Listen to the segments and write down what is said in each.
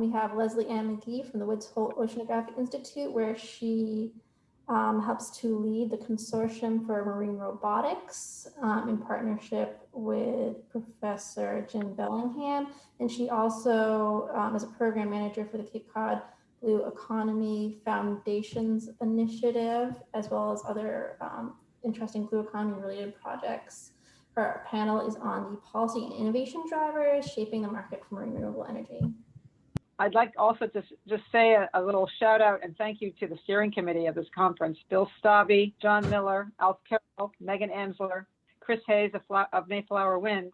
We have Leslie Ann McGee from the Woods Hole Oceanographic Institute, where she helps to lead the Consortium for Marine Robotics in partnership with Professor Jenne Bellingham. And she also is a program manager for the Cape Cod Blue Economy Foundations Initiative, as well as other interesting blue economy related projects. Her panel is on the policy and innovation drivers shaping the market for marine renewable energy. I'd like also to just say a little shout out and thank you to the steering committee of this conference: Bill Stabby, John Miller, Alf Carroll, Megan Amsler, Chris Hayes of Mayflower Wind,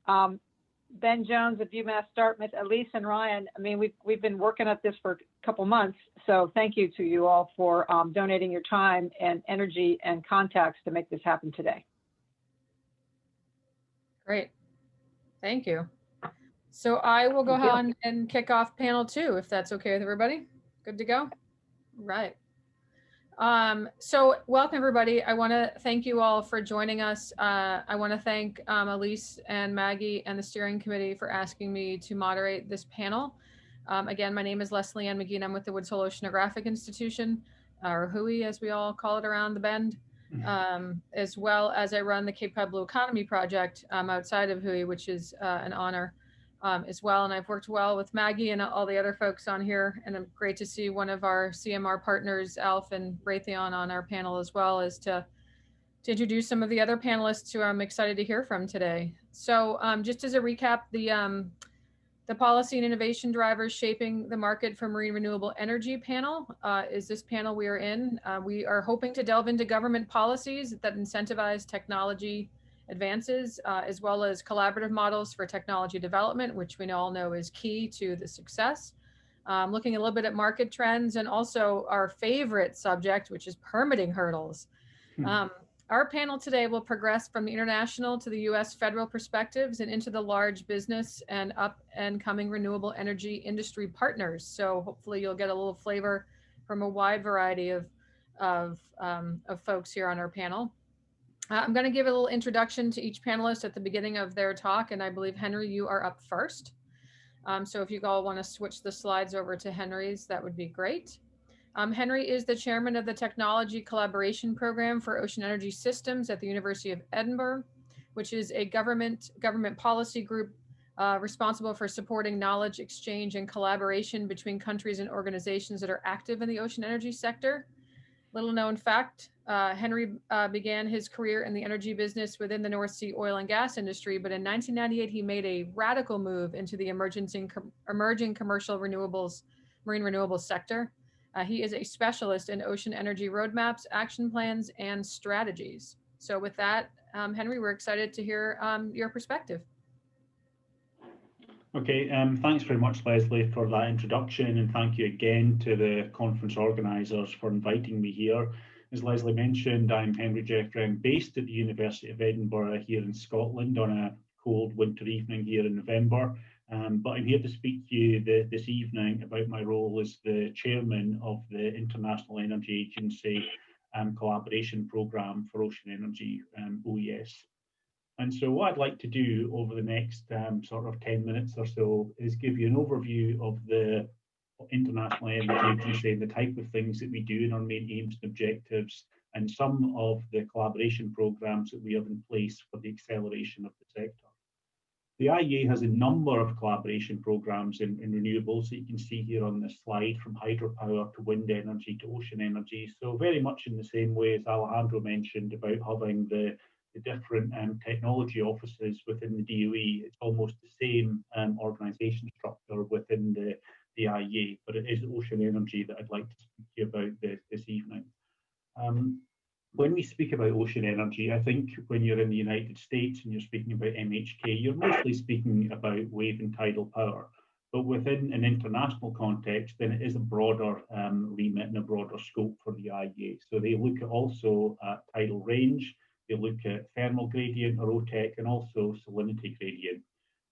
Ben Jones of UMass Dartmouth, Elise and Ryan. I mean, we've been working at this for a couple months, so thank you to you all for donating your time and energy and contacts to make this happen today. Great, thank you. So I will go on and kick off panel 2, if that's okay with everybody. Good to go? Right. So welcome everybody. I want to thank you all for joining us. I want to thank Elise and Maggie and the steering committee for asking me to moderate this panel. Again, my name is Leslie Ann McGee and I'm with the Woods Hole Oceanographic Institution, or WHOI as we all call it around the bend. As well as I run the Cape Cod Blue Economy Project outside of WHOI, which is an honor. As well, and I've worked well with Maggie and all the other folks on here, and I'm great to see one of our CMR partners, Alf and Raytheon, on our panel as well, as to introduce some of the other panelists who I'm excited to hear from today. So just as a recap, the policy and innovation drivers shaping the market for marine renewable energy panel is this panel we are in. We are hoping to delve into government policies that incentivize technology advances, as well as collaborative models for technology development, which we all know is key to the success. Looking a little bit at market trends and also our favorite subject, which is permitting hurdles. Our panel today will progress from the international to the US federal perspectives and into the large business and up and coming renewable energy industry partners. So hopefully you'll get a little flavor from a wide variety of folks here on our panel. I'm going to give a little introduction to each panelist at the beginning of their talk, and I believe, Henry, you are up first. So if you all want to switch the slides over to Henry's, that would be great. Henry is the chairman of the Technology Collaboration Program for Ocean Energy Systems at the University of Edinburgh, which is a government policy group responsible for supporting knowledge exchange and collaboration between countries and organizations that are active in the ocean energy sector. Little known fact, Henry began his career in the energy business within the North Sea oil and gas industry, but in 1998, he made a radical move into the emerging commercial renewables, marine renewables sector. He is a specialist in ocean energy roadmaps, action plans, and strategies. So with that, Henry, we're excited to hear your perspective. Okay, thanks very much, Leslie, for that introduction, and thank you again to the conference organisers for inviting me here. As Leslie mentioned, I'm Henry Jeffrey. I'm based at the University of Edinburgh here in Scotland on a cold winter evening here in November, but I'm here to speak to you this evening about my role as the chairman of the International Energy Agency Collaboration Programme for Ocean Energy, OES. And so what I'd like to do over the next sort of 10 minutes or so is give you an overview of the International Energy Agency and the type of things that we do in our main aims and objectives, and some of the collaboration programs that we have in place for the acceleration of the sector. The IEA has a number of collaboration programs in renewables that you can see here on this slide, from hydropower to wind energy to ocean energy. So very much in the same way as Alejandro mentioned about having the different technology offices within the DOE, it's almost the same organisation structure within the IEA, but it is ocean energy that I'd like to speak to you about this evening. When we speak about ocean energy, I think when you're in the United States and you're speaking about MHK, you're mostly speaking about wave and tidal power. But within an international context, then it is a broader remit and a broader scope for the IEA. So they look at also tidal range, they look at thermal gradient or OTEC, and also salinity gradient.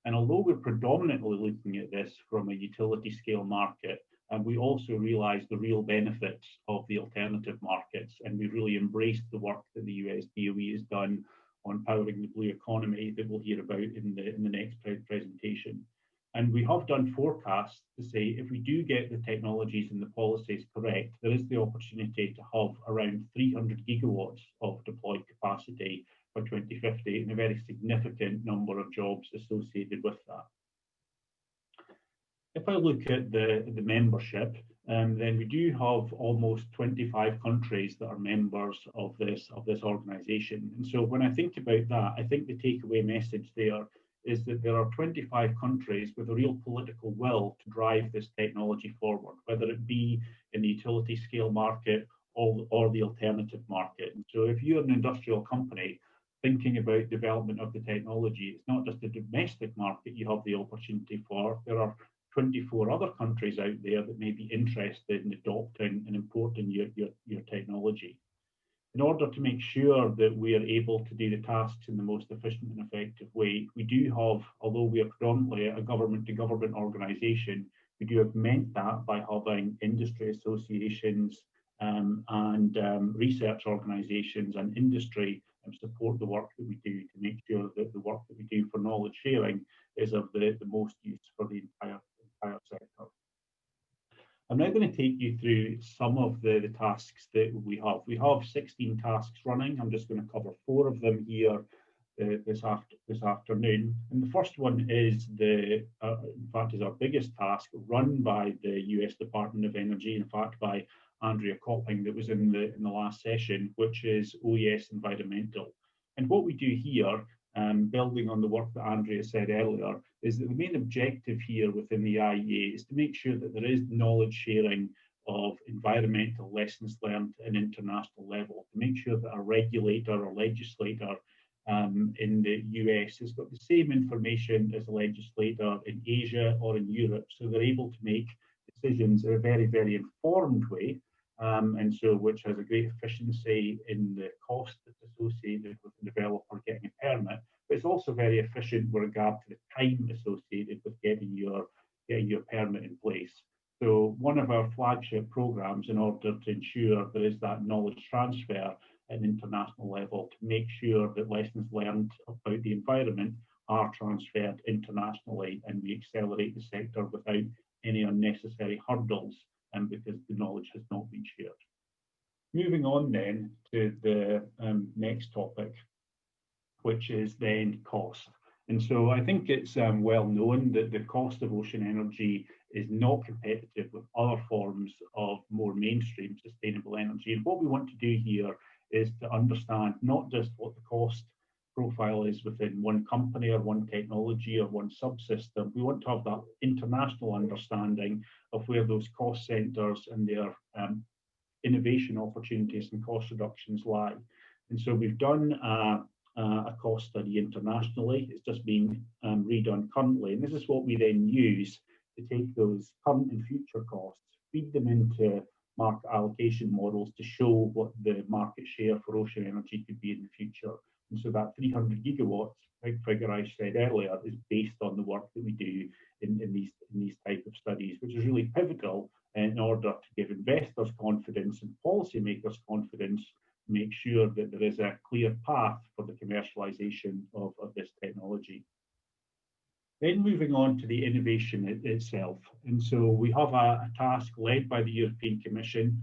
And although we're predominantly looking at this from a utility scale market, we also realize the real benefits of the alternative markets, and we really embraced the work that the US DOE has done on powering the blue economy that we'll hear about in the next presentation. And we have done forecasts to say if we do get the technologies and the policies correct, there is the opportunity to have around 300 gigawatts of deployed capacity by 2050 and a very significant number of jobs associated with that. If I look at the membership, then we do have almost 25 countries that are members of this organisation. And so when I think about that, I think the takeaway message there is that there are 25 countries with a real political will to drive this technology forward, whether it be in the utility scale market or the alternative market. And so if you're an industrial company thinking about development of the technology, it's not just a domestic market you have the opportunity for. There are 24 other countries out there that may be interested in adopting and importing your technology. In order to make sure that we are able to do the tasks in the most efficient and effective way, we do have, although we are predominantly a government-to-government organisation, we do augment that by having industry associations and research organisations and industry support the work that we do to make sure that the work that we do for knowledge sharing is of the most use for the entire sector. I'm now going to take you through some of the tasks that we have. We have 16 tasks running. I'm just going to cover 4 of them here this afternoon. And the first one is in fact, is our biggest task, run by the US Department of Energy, in fact, by Andrea Copping, that was in the last session, which is OES Environmental. And what we do here, building on the work that Andrea said earlier, is that the main objective here within the IEA is to make sure that there is knowledge sharing of environmental lessons learned at an international level, to make sure that a regulator or legislator in the US has got the same information as a legislator in Asia or in Europe, so they're able to make decisions in a very, very informed way, and so which has a great efficiency in the cost that's associated with the developer getting a permit, but it's also very efficient with regard to the time associated with getting your permit in place. So one of our flagship programs, in order to ensure there is that knowledge transfer at an international level, to make sure that lessons learned about the environment are transferred internationally, and we accelerate the sector without any unnecessary hurdles, and because the knowledge has not been shared. Moving on then to the next topic, which is then cost. And so I think it's well known that the cost of ocean energy is not competitive with other forms of more mainstream sustainable energy. And what we want to do here is to understand not just what the cost profile is within one company or one technology or one subsystem. We want to have that international understanding of where those cost centers and their innovation opportunities and cost reductions lie. And so we've done a cost study internationally. It's just being redone currently. And this is what we then use to take those current and future costs, feed them into market allocation models to show what the market share for ocean energy could be in the future. And so that 300 gigawatts figure I said earlier is based on the work that we do in these type of studies, which is really pivotal in order to give investors confidence and policymakers confidence to make sure that there is a clear path for the commercialization of this technology. Then moving on to the innovation itself. And so we have a task led by the European Commission,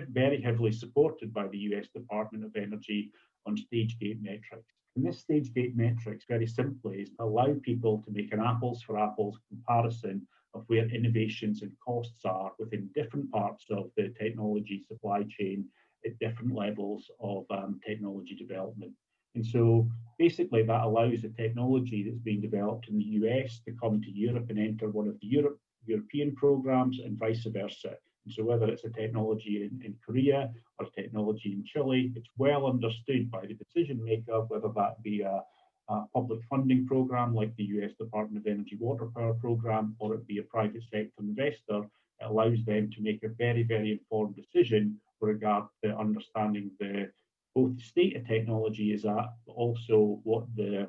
very heavily supported by the US Department of Energy, on stage gate metrics. And this stage gate metrics, very simply, is to allow people to make an apples for apples comparison of where innovations and costs are within different parts of the technology supply chain at different levels of technology development. And so basically that allows the technology that's being developed in the US to come to Europe and enter one of the European programs and vice versa. And so whether it's a technology in Korea or a technology in Chile, it's well understood by the decision maker, whether that be a public funding program like the US Department of Energy Water Power Program, or it be a private sector investor. It allows them to make a very, very informed decision with regard to understanding both the state of technology is at, but also what the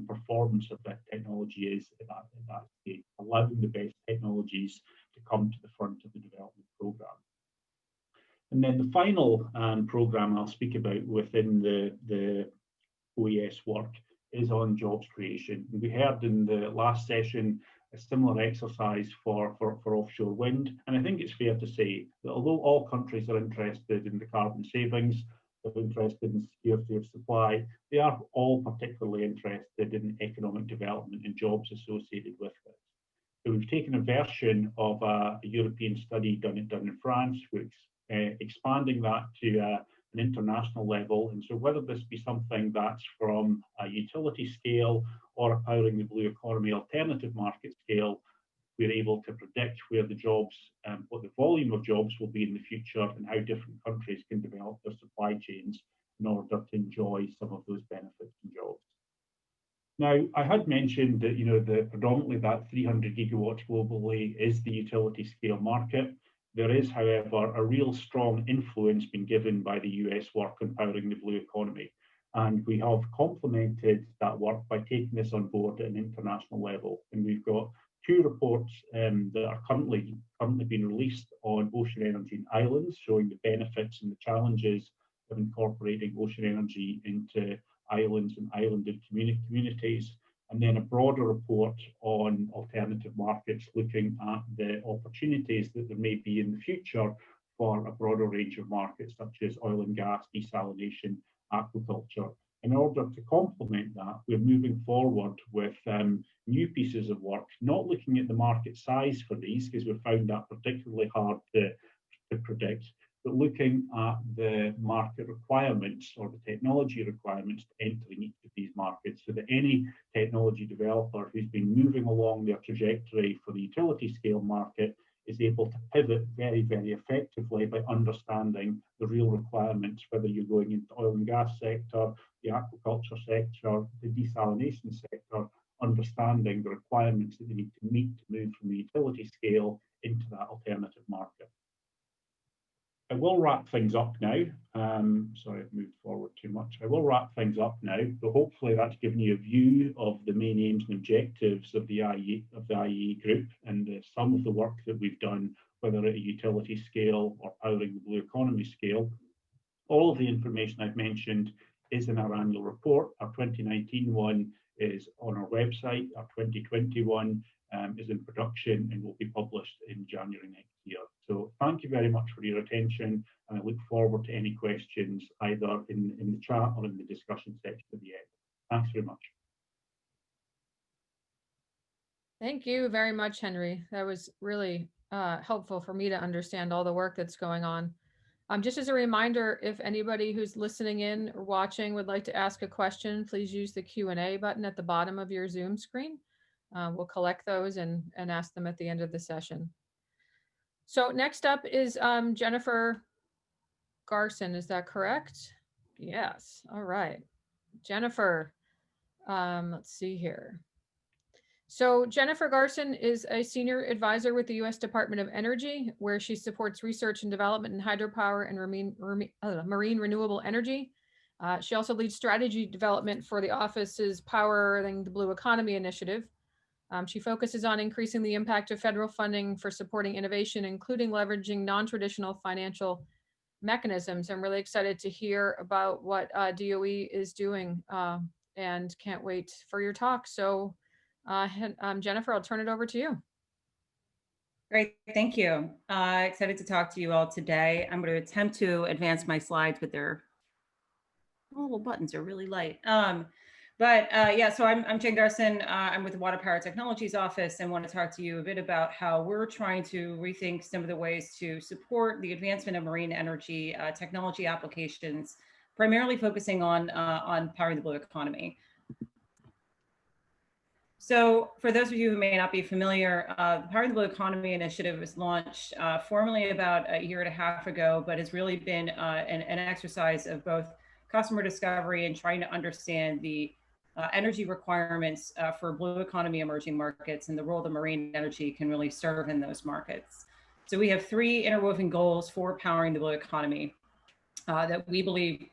performance of that technology is at that state, allowing the best technologies to come to the front of the development program. And then the final program I'll speak about within the OES work is on jobs creation. We heard in the last session a similar exercise for offshore wind. And I think it's fair to say that although all countries are interested in the carbon savings, they're interested in security of supply, they are all particularly interested in economic development and jobs associated with this. So we've taken a version of a European study done in France, which expanding that to an international level. And so whether this be something that's from a utility scale or a powering the blue economy alternative market scale, we're able to predict where the jobs, what the volume of jobs will be in the future and how different countries can develop their supply chains in order to enjoy some of those benefits and jobs. Now, I had mentioned that, the predominantly that 300 gigawatts globally is the utility scale market. There is, however, a real strong influence being given by the US work on powering the blue economy. And we have complemented that work by taking this on board at an international level. And we've got 2 reports that are currently being released on ocean energy in islands, showing the benefits and the challenges of incorporating ocean energy into islands and islanded communities, and then a broader report on alternative markets, looking at the opportunities that there may be in the future for a broader range of markets, such as oil and gas, desalination, aquaculture. In order to complement that, we're moving forward with new pieces of work, not looking at the market size for these, because we've found that particularly hard to predict, but looking at the market requirements or the technology requirements to enter in each of these markets, so that any technology developer who's been moving along their trajectory for the utility scale market is able to pivot very, very effectively by understanding the real requirements, whether you're going into oil and gas sector, the aquaculture sector, the desalination sector, understanding the requirements that they need to meet to move from the utility scale into that alternative market. I will wrap things up now. Sorry, I've moved forward too much. I will wrap things up now, but hopefully that's given you a view of the main aims and objectives of the IEE group and some of the work that we've done, whether at a utility scale or powering the blue economy scale. All of the information I've mentioned is in our annual report. Our 2019 one is on our website. Our 2021 is in production and will be published in January next year. So thank you very much for your attention, and I look forward to any questions either in the chat or in the discussion section at the end. Thanks very much. Thank you very much, Henry. That was really helpful for me to understand all the work that's going on. Just as a reminder, if anybody who's listening in or watching would like to ask a question, please use the Q&A button at the bottom of your Zoom screen. We'll collect those and ask them at the end of the session. So next up is Jennifer Garson, is that correct? Yes, all right. Jennifer, let's see here. So Jennifer Garson is a senior advisor with the U.S. Department of Energy, where she supports research and development in hydropower and marine renewable energy. She also leads strategy development for the office's Powering the Blue Economy initiative. She focuses on increasing the impact of federal funding for supporting innovation, including leveraging non-traditional financial mechanisms. I'm really excited to hear about what DOE is doing and can't wait for your talk. So Jennifer, I'll turn it over to you. Great, thank you. Excited to talk to you all today. I'm going to attempt to advance my slides, but their little buttons are really light. Yeah, so I'm Jenne Garson. I'm with the Water Power Technologies Office and want to talk to you a bit about how we're trying to rethink some of the ways to support the advancement of marine energy technology applications, primarily focusing on powering the blue economy. So for those of you who may not be familiar, the Powering the Blue Economy initiative was launched formally about a year and a half ago, but has really been an exercise of both customer discovery and trying to understand the energy requirements for blue economy emerging markets and the role that marine energy can really serve in those markets. So we have 3 interwoven goals for powering the blue economy that we believe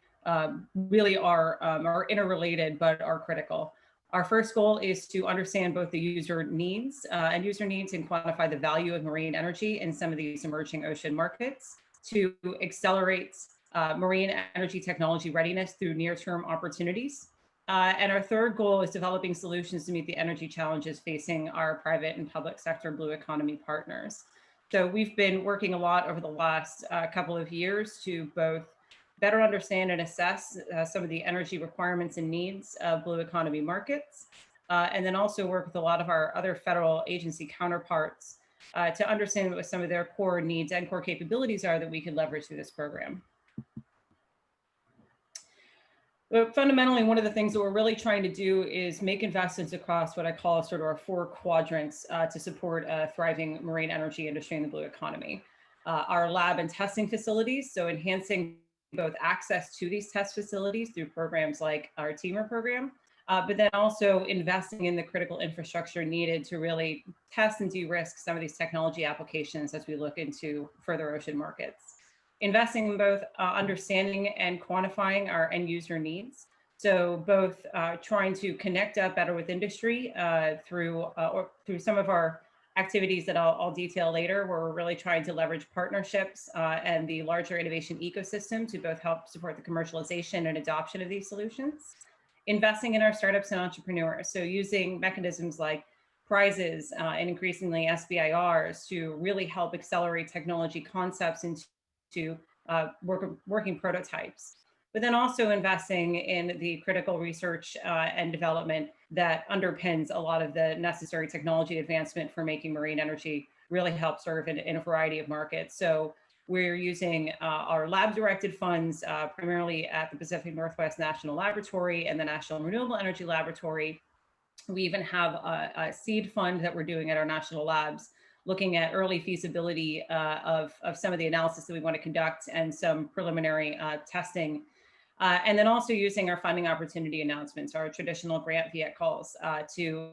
really are interrelated, but are critical. Our first goal is to understand both the user needs and quantify the value of marine energy in some of these emerging ocean markets to accelerate marine energy technology readiness through near-term opportunities. And our third goal is developing solutions to meet the energy challenges facing our private and public sector blue economy partners. So we've been working a lot over the last couple of years to both better understand and assess some of the energy requirements and needs of blue economy markets, and then also work with a lot of our other federal agency counterparts to understand what some of their core needs and core capabilities are that we can leverage through this program. But fundamentally, one of the things that we're really trying to do is make investments across what I call sort of our 4 quadrants to support a thriving marine energy industry in the blue economy. Our lab and testing facilities, so enhancing both access to these test facilities through programs like our TEAMER program, but then also investing in the critical infrastructure needed to really test and de-risk some of these technology applications as we look into further ocean markets. Investing in both understanding and quantifying our end user needs. So both trying to connect up better with industry through some of our activities that I'll detail later, where we're really trying to leverage partnerships and the larger innovation ecosystem to both help support the commercialization and adoption of these solutions. Investing in our startups and entrepreneurs. So using mechanisms like prizes and increasingly SBIRs to really help accelerate technology concepts into working prototypes, but then also investing in the critical research and development that underpins a lot of the necessary technology advancement for making marine energy really help serve in a variety of markets. So we're using our lab-directed funds primarily at the Pacific Northwest National Laboratory and the National Renewable Energy Laboratory. We even have a seed fund that we're doing at our national labs, looking at early feasibility of some of the analysis that we want to conduct and some preliminary testing. And then also using our funding opportunity announcements, our traditional grant vehicles to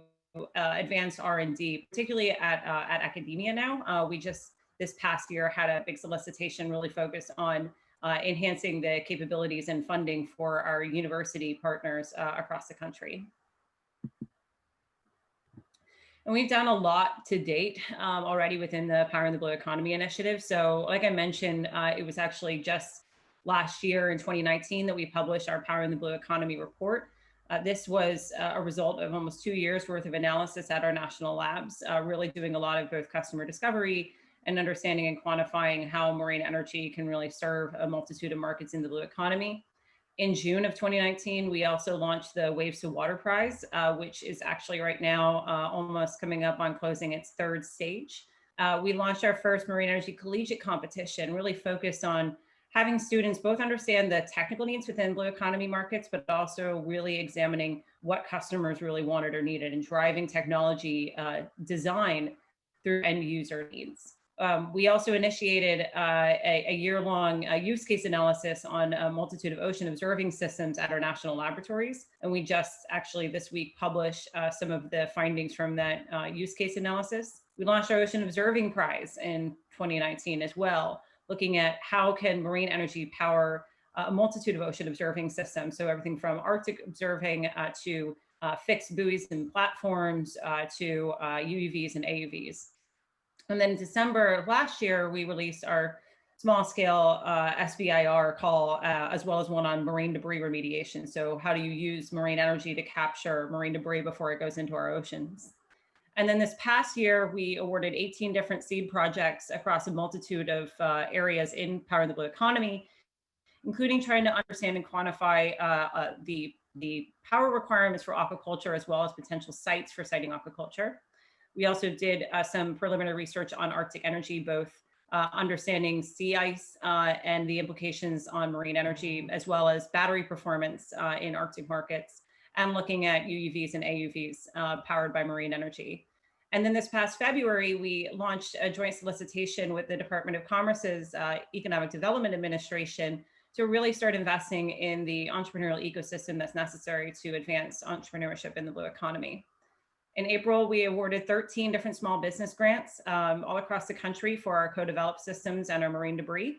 advance R&D, particularly at academia now. We just, this past year, had a big solicitation really focused on enhancing the capabilities and funding for our university partners across the country. And we've done a lot to date already within the Power in the Blue Economy initiative. So like I mentioned, it was actually just last year in 2019 that we published our Power in the Blue Economy report. This was a result of almost 2 years worth of analysis at our national labs, really doing a lot of both customer discovery and understanding and quantifying how marine energy can really serve a multitude of markets in the blue economy. In June of 2019, we also launched the Waves to Water Prize, which is actually right now almost coming up on closing its 3rd stage. We launched our first marine energy collegiate competition, really focused on having students both understand the technical needs within blue economy markets, but also really examining what customers really wanted or needed and driving technology design through end user needs. We also initiated a year-long use case analysis on a multitude of ocean observing systems at our national laboratories. And we just actually this week published some of the findings from that use case analysis. We launched our Ocean Observing Prize in 2019 as well, looking at how can marine energy power a multitude of ocean observing systems. So everything from Arctic observing to fixed buoys and platforms to UUVs and AUVs. And then in December of last year, we released our small scale SBIR call, as well as one on marine debris remediation. So how do you use marine energy to capture marine debris before it goes into our oceans? And then this past year, we awarded 18 different seed projects across a multitude of areas in Power in the Blue Economy, including trying to understand and quantify the power requirements for aquaculture, as well as potential sites for siting aquaculture. We also did some preliminary research on Arctic energy, both understanding sea ice and the implications on marine energy, as well as battery performance in Arctic markets, and looking at UUVs and AUVs powered by marine energy. And then this past February, we launched a joint solicitation with the Department of Commerce's Economic Development Administration to really start investing in the entrepreneurial ecosystem that's necessary to advance entrepreneurship in the blue economy. In April, we awarded 13 different small business grants all across the country for our co-developed systems and our marine debris.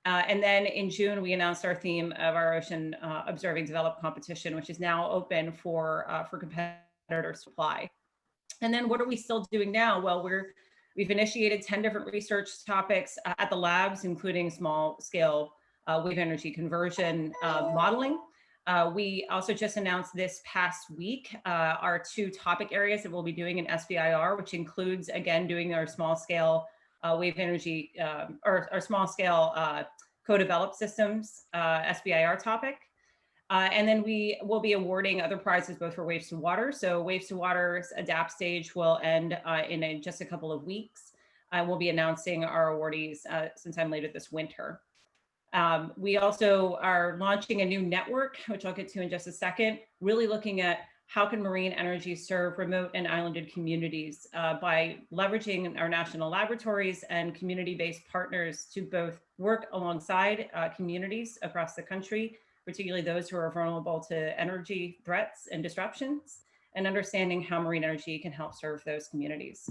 And then in June, we announced our theme of our Ocean Observing Develop competition, which is now open for competitor supply. And then what are we still doing now? Well, we've initiated 10 different research topics at the labs, including small scale wave energy conversion modeling. We also just announced this past week our 2 topic areas that we'll be doing in SBIR, which includes, again, doing our small scale wave energy or our small scale co-developed systems SBIR topic. And then we will be awarding other prizes both for Waves to Water. So Waves to Water's adapt stage will end in just a couple of weeks. We'll be announcing our awardees sometime later this winter. We also are launching a new network, which I'll get to in just a second, really looking at how can marine energy serve remote and islanded communities by leveraging our national laboratories and community-based partners to both work alongside communities across the country, particularly those who are vulnerable to energy threats and disruptions, and understanding how marine energy can help serve those communities.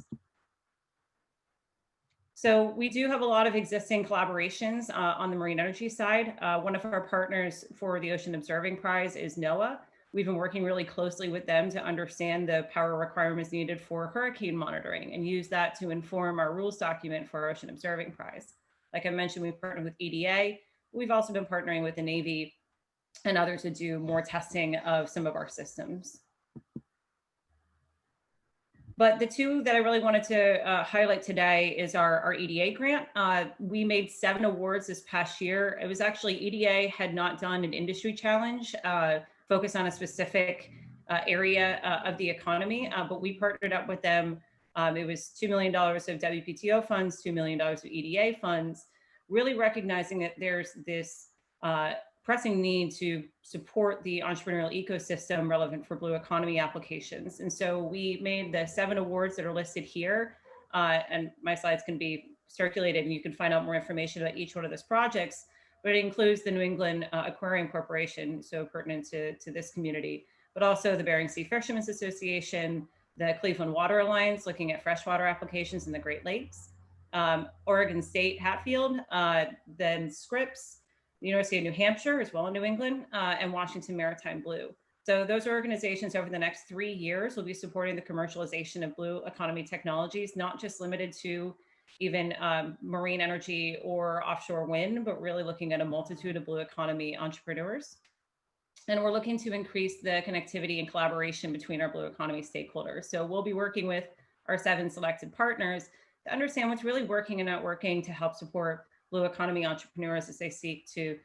So we do have a lot of existing collaborations on the marine energy side. One of our partners for the Ocean Observing Prize is NOAA. We've been working really closely with them to understand the power requirements needed for hurricane monitoring and use that to inform our rules document for our Ocean Observing Prize. Like I mentioned, we've partnered with EDA. We've also been partnering with the Navy and others to do more testing of some of our systems. But the 2 that I really wanted to highlight today is our EDA grant. We made 7 awards this past year. It was actually EDA had not done an industry challenge focused on a specific area of the economy, but we partnered up with them. It was $2 million of WPTO funds, $2 million of EDA funds, really recognizing that there's this pressing need to support the entrepreneurial ecosystem relevant for blue economy applications. And so we made the 7 awards that are listed here, and my slides can be circulated and you can find out more information about each one of those projects, but it includes the New England Aquarium Corporation, so pertinent to this community, but also the Bering Sea Fishermen's Association, the Cleveland Water Alliance, looking at freshwater applications in the Great Lakes, Oregon State Hatfield, then Scripps, the University of New Hampshire, as well in New England, and Washington Maritime Blue. So those organizations over the next 3 years will be supporting the commercialization of blue economy technologies, not just limited to even marine energy or offshore wind, but really looking at a multitude of blue economy entrepreneurs. And we're looking to increase the connectivity and collaboration between our blue economy stakeholders. So we'll be working with our 7 selected partners to understand what's really working and not working to help support blue economy entrepreneurs as they seek to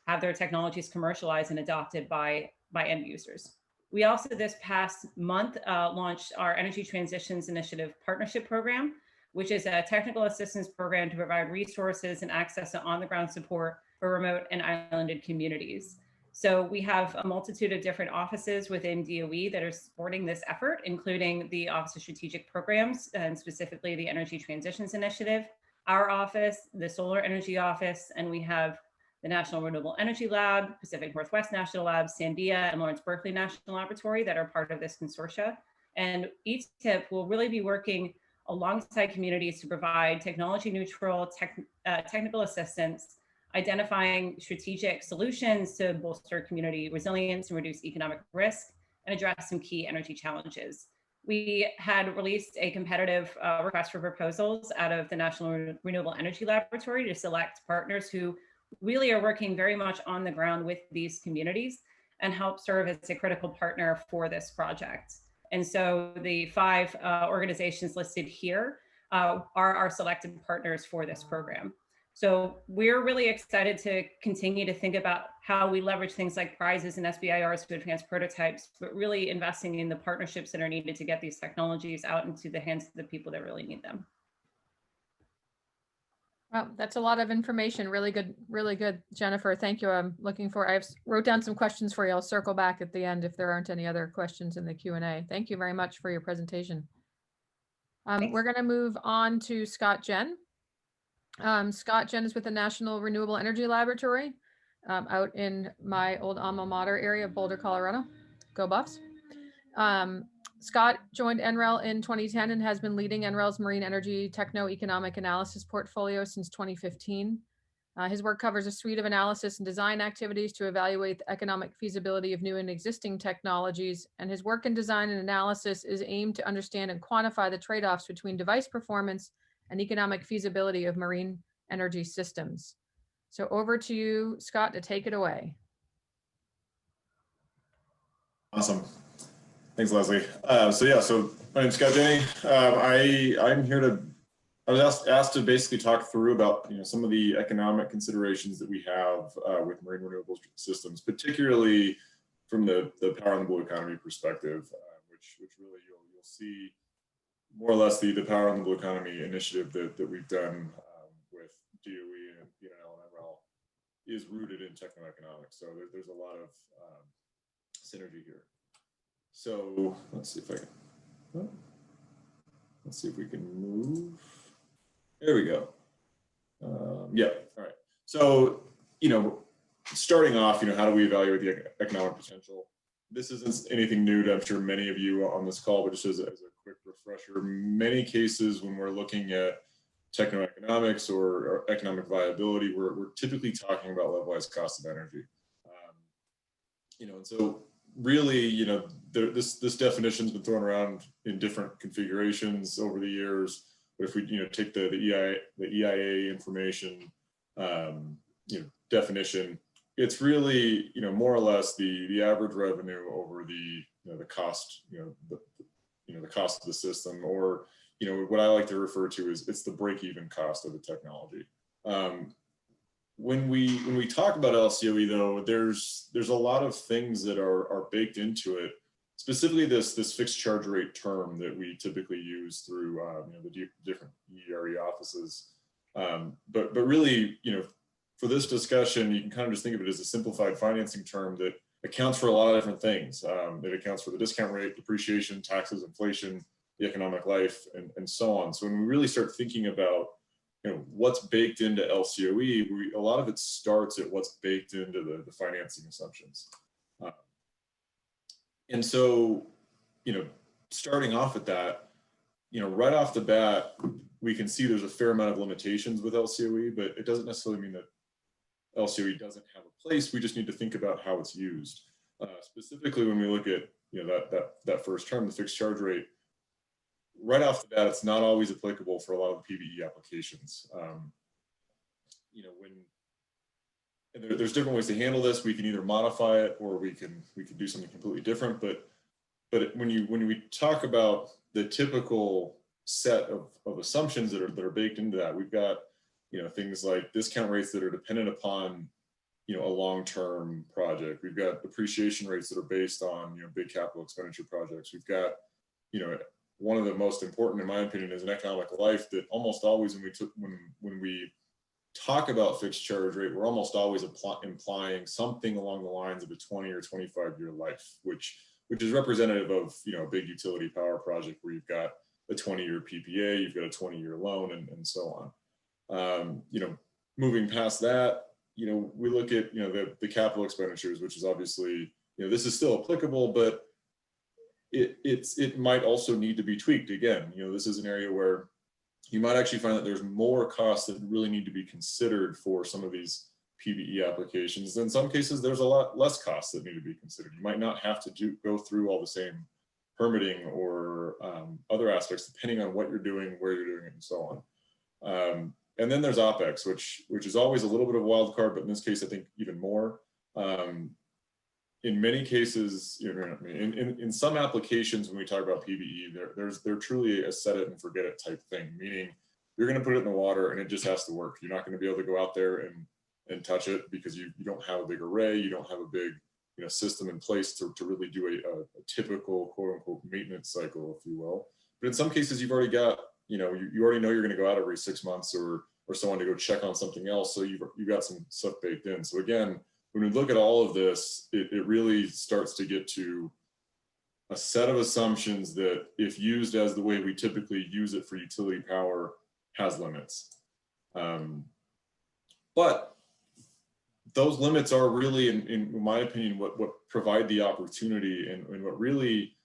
have their technologies commercialized and adopted by end users. We also this past month launched our Energy Transitions Initiative Partnership Program, which is a technical assistance program to provide resources and access to on-the-ground support for remote and islanded communities. So we have a multitude of different offices within DOE that are supporting this effort, including the Office of Strategic Programs and specifically the Energy Transitions Initiative, our office, the Solar Energy Office, and we have the National Renewable Energy Lab, Pacific Northwest National Lab, Sandia, and Lawrence Berkeley National Laboratory that are part of this consortia. And each tip will really be working alongside communities to provide technology neutral technical assistance, identifying strategic solutions to bolster community resilience and reduce economic risk, and address some key energy challenges. We had released a competitive request for proposals out of the National Renewable Energy Laboratory to select partners who really are working very much on the ground with these communities and help serve as a critical partner for this project. And so the 5 organizations listed here are our selected partners for this program. So we're really excited to continue to think about how we leverage things like prizes and SBIRs to advance prototypes, but really investing in the partnerships that are needed to get these technologies out into the hands of the people that really need them. Wow, that's a lot of information. Really good, Jennifer. Thank you. I'm looking for, I wrote down some questions for you. I'll circle back at the end if there aren't any other questions in the Q&A. Thank you very much for your presentation. We're going to move on to Scott Jenne. Scott Jenne is with the National Renewable Energy Laboratory out in my old alma mater area of Boulder, Colorado. Go Buffs. Scott joined NREL in 2010 and has been leading NREL's marine energy techno-economic analysis portfolio since 2015. His work covers a suite of analysis and design activities to evaluate the economic feasibility of new and existing technologies, and his work in design and analysis is aimed to understand and quantify the trade-offs between device performance and economic feasibility of marine energy systems. So over to you, Scott, to take it away. Awesome. Thanks, Leslie. So my name's Scott Jenne. I'm here to, I was asked to basically talk through about, some of the economic considerations that we have with marine renewable systems, particularly from the power and the blue economy perspective, which really you'll see more or less the power and the blue economy initiative that we've done with DOE and BNL and MRL is rooted in techno-economics. So there's a lot of synergy here. So let's see if we can move. There we go. Yeah, all right. So, starting off, how do we evaluate the economic potential? This isn't anything new to, I'm sure, many of you on this call, but just as a quick refresher, many cases when we're looking at techno-economics or economic viability, we're typically talking about levelized cost of energy. And so really, this definition's been thrown around in different configurations over the years. But if we, take the EIA information, definition, it's really, more or less the average revenue over the cost, the cost of the system, or what I like to refer to is it's the break-even cost of the technology. When we talk about LCOE, though, there's a lot of things that are baked into it. Specifically, this fixed charge rate term that we typically use through the different ERE offices. But really, for this discussion, you can kind of just think of it as a simplified financing term that accounts for a lot of different things. It accounts for the discount rate, depreciation, taxes, inflation, the economic life, and so on. So when we really start thinking about what's baked into LCOE, a lot of it starts at what's baked into the financing assumptions. And so, starting off at that, right off the bat, we can see there's a fair amount of limitations with LCOE, but it doesn't necessarily mean that LCOE doesn't have a place. We just need to think about how it's used. Specifically, when we look at that first term, the fixed charge rate, right off the bat, it's not always applicable for a lot of the PBE applications. There's different ways to handle this. We can either modify it or we can do something completely different. But when we talk about the typical set of assumptions that are baked into that, we've got things like discount rates that are dependent upon a long-term project. We've got depreciation rates that are based on big capital expenditure projects. We've got one of the most important, in my opinion, is an economic life that almost always when we talk about fixed charge rate, we're almost always implying something along the lines of a 20 or 25-year life, which is representative of a big utility power project where you've got a 20-year PPA, you've got a 20-year loan, and so on. Moving past that, we look at the capital expenditures, which is obviously this is still applicable, but it might also need to be tweaked. Again, this is an area where you might actually find that there's more costs that really need to be considered for some of these PBE applications. In some cases, there's a lot less costs that need to be considered. You might not have to go through all the same permitting or other aspects, depending on what you're doing, where you're doing it, and so on. And then there's OpEx, which is always a little bit of a wild card, but in this case, I think even more. In many cases, in some applications, when we talk about PBE, they're truly a set it and forget it type thing, meaning you're going to put it in the water and it just has to work. You're not going to be able to go out there and touch it because you don't have a big array, you don't have a big system in place to really do a typical quote unquote maintenance cycle, if you will. But in some cases, you've already got you already know you're going to go out every 6 months or so on to go check on something else, so you've got some stuff baked in. So again, when we look at all of this, it really starts to get to a set of assumptions that, if used as the way we typically use it for utility power, has limits. But those limits are really, in my opinion, what provide the opportunity and what really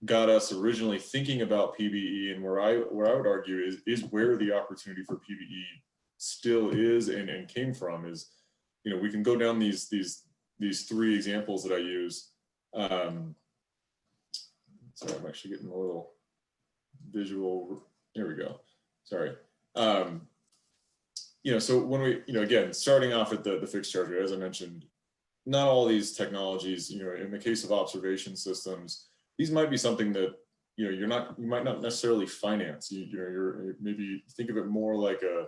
got us originally thinking about PBE, and where I would argue is where the opportunity for PBE still is and came from is, we can go down these three examples that I use. Sorry, I'm actually getting a little visual. There we go. Sorry. So when we, again, starting off at the fixed charge rate, as I mentioned, not all these technologies, in the case of observation systems, these might be something that, you might not necessarily finance. You're maybe think of it more like a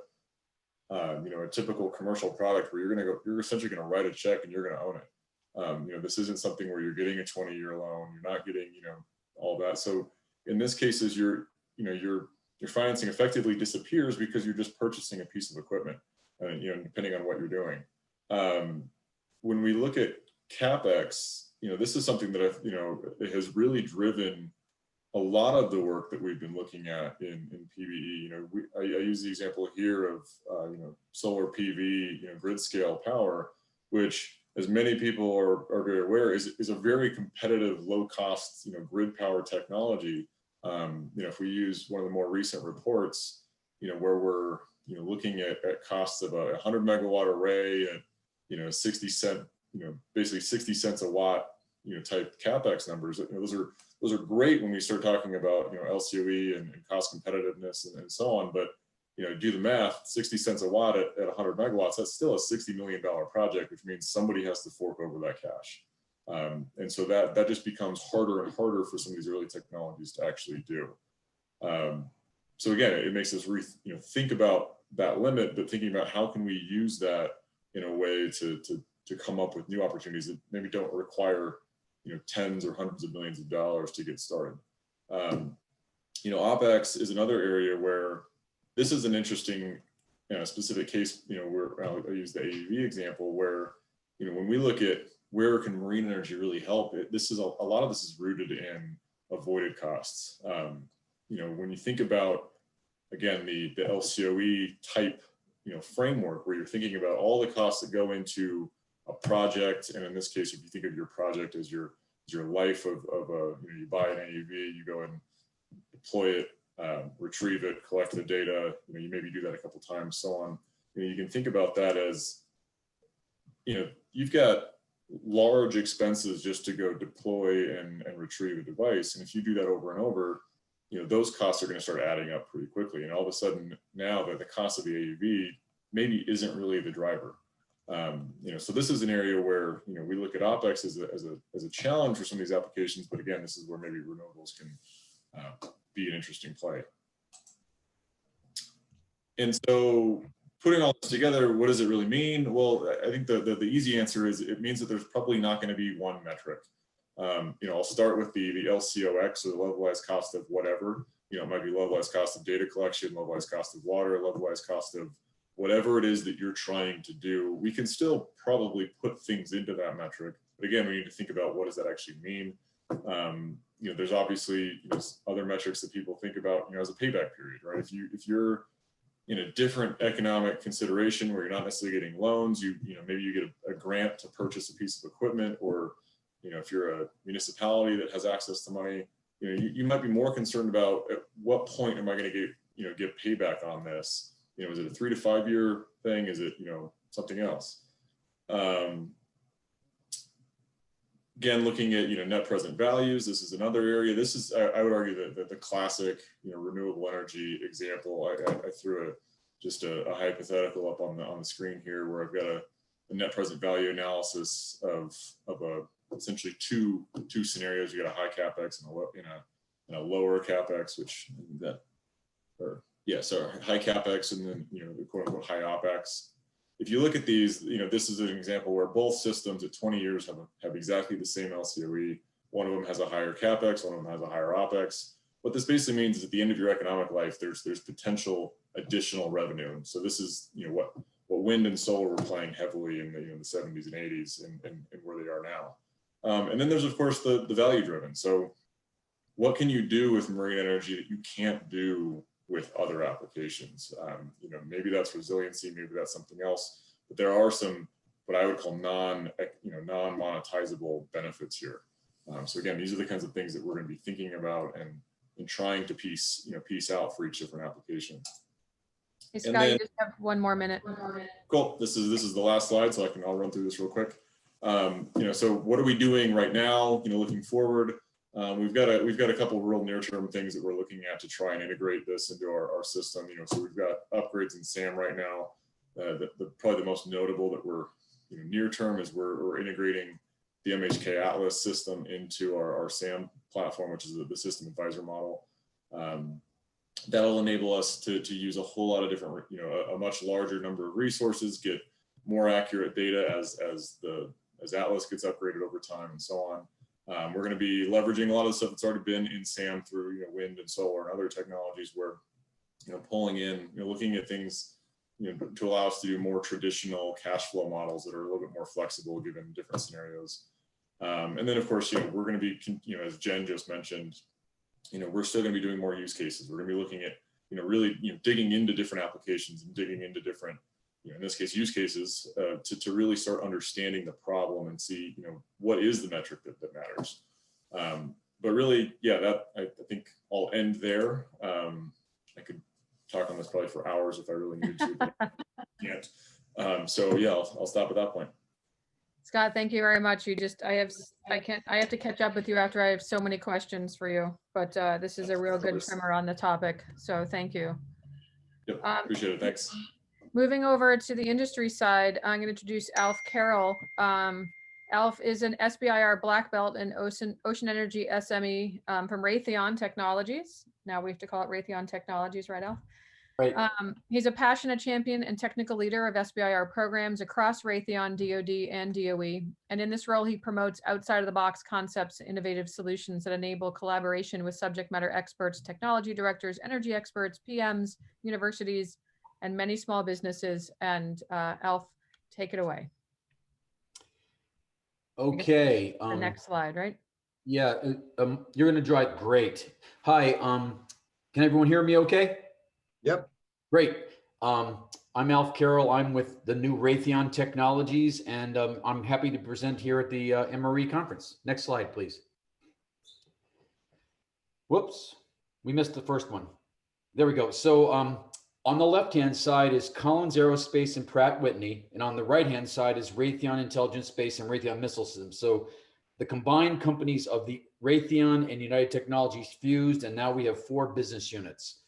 typical commercial product where you're essentially going to write a check and you're going to own it. This isn't something where you're getting a 20-year loan, you're not getting, all that. So in this case, your financing effectively disappears because you're just purchasing a piece of equipment, depending on what you're doing. When we look at CapEx, this is something that it has really driven a lot of the work that we've been looking at in PBE. I use the example here of solar PV, grid scale power, which, as many people are very aware, is a very competitive, low cost grid power technology. If we use one of the more recent reports, where we're looking at costs of a 100 megawatt array at 60 cent, basically 60 cents a watt type CapEx numbers. Those are great when we start talking about LCOE and cost competitiveness and so on. But do the math, 60 cents a watt at 100 megawatts, that's still a $60 million project, which means somebody has to fork over that cash. And so that just becomes harder and harder for some of these early technologies to actually do. So again, it makes us think about that limit, but thinking about how can we use that in a way to come up with new opportunities that maybe don't require tens or hundreds of millions of dollars to get started. OpEx is another area where this is an interesting specific case. Where I'll use the AUV example, where when we look at where can marine energy really help, this is a lot of this is rooted in avoided costs. When you think about, again, the LCOE type framework, where you're thinking about all the costs that go into a project, and in this case, if you think of your project as your life of a, you buy an AUV, you go and deploy it, retrieve it, collect the data, you maybe do that a couple times, so on. You can think about that as, you've got large expenses just to go deploy and retrieve a device, and if you do that over and over, those costs are going to start adding up pretty quickly, and all of a sudden now that the cost of the AUV maybe isn't really the driver. So this is an area where we look at OpEx as a challenge for some of these applications, but again, this is where maybe renewables can be an interesting play. And so, putting all this together, what does it really mean? Well, I think the easy answer is it means that there's probably not going to be one metric. I'll start with the LCOX, or the levelized cost of whatever. It might be levelized cost of data collection, levelized cost of water, levelized cost of whatever it is that you're trying to do. We can still probably put things into that metric, but again, we need to think about what does that actually mean. There's obviously other metrics that people think about as a payback period, right? If you're in a different economic consideration where you're not necessarily getting loans, maybe you get a grant to purchase a piece of equipment, or if you're a municipality that has access to money, you might be more concerned about at what point am I going to get payback on this. Is it a 3 to 5 year thing? Is it, something else? Again, looking at, net present values, this is another area. This is, I would argue that the classic, renewable energy example. I threw just a hypothetical up on the screen here, where I've got a net present value analysis of essentially two scenarios. You got a high CapEx and a lower CapEx, high CapEx and then the quote unquote high OpEx. If you look at these, this is an example where both systems at 20 years have exactly the same LCOE. One of them has a higher CapEx, one of them has a higher OpEx. What this basically means is at the end of your economic life, there's potential additional revenue. And so this is what wind and solar were playing heavily in the the 70s and 80s and where they are now. And then there's of course the value driven. So what can you do with marine energy that you can't do with other applications? Maybe that's resiliency, maybe that's something else, but there are some what I would call non-monetizable benefits here. So again, these are the kinds of things that we're going to be thinking about and trying to piece out for each different application. Hey, Scott, you just have one more minute. Cool. This is the last slide, so I'll run through this real quick. So what are we doing right now? Looking forward. We've got a couple of real near-term things that we're looking at to try and integrate this into our system. So we've got upgrades in SAM right now. Probably the most notable that we're near term is we're integrating the MHK Atlas system into our SAM platform, which is the system advisor model. That'll enable us to use a whole lot of different, a much larger number of resources, get more accurate data as Atlas gets upgraded over time and so on. We're going to be leveraging a lot of the stuff that's already been in SAM through wind and solar and other technologies where pulling in, looking at things to allow us to do more traditional cash flow models that are a little bit more flexible given different scenarios. And then of course, we're going to be, as Jen just mentioned, we're still going to be doing more use cases. We're going to be looking at, really, digging into different applications and digging into different, in this case, use cases to really start understanding the problem and see, what is the metric that matters. But really, yeah, I think I'll end there. I could talk on this probably for hours if I really needed to, but I can't. So yeah, I'll stop at that point. Scott, thank you very much. I have to catch up with you after I have so many questions for you, but this is a real good primer on the topic. So thank you. Yep, appreciate it. Thanks. Moving over to the industry side, I'm going to introduce Alf Carroll. Alf is an SBIR Blackbelt and Ocean Energy SME from Raytheon Technologies. Now we have to call it Raytheon Technologies, right, Alf? Right. He's a passionate champion and technical leader of SBIR programs across Raytheon, DoD, and DOE. And in this role, he promotes outside-of-the-box concepts, innovative solutions that enable collaboration with subject matter experts, technology directors, energy experts, PMs, universities, and many small businesses. And Alf, take it away. Okay. The next slide, right? Yeah, you're going to drive. Great. Hi. Can everyone hear me okay? Yep. Great. I'm Alf Carroll. I'm with the new Raytheon Technologies, and I'm happy to present here at the MRE conference. Next slide, please. Whoops, we missed the first one. There we go. So on the left-hand side is Collins Aerospace and Pratt Whitney, and on the right-hand side is Raytheon Intelligent Space and Raytheon Missile Systems. So the combined companies of the Raytheon and United Technologies fused, and now we have 4 business units.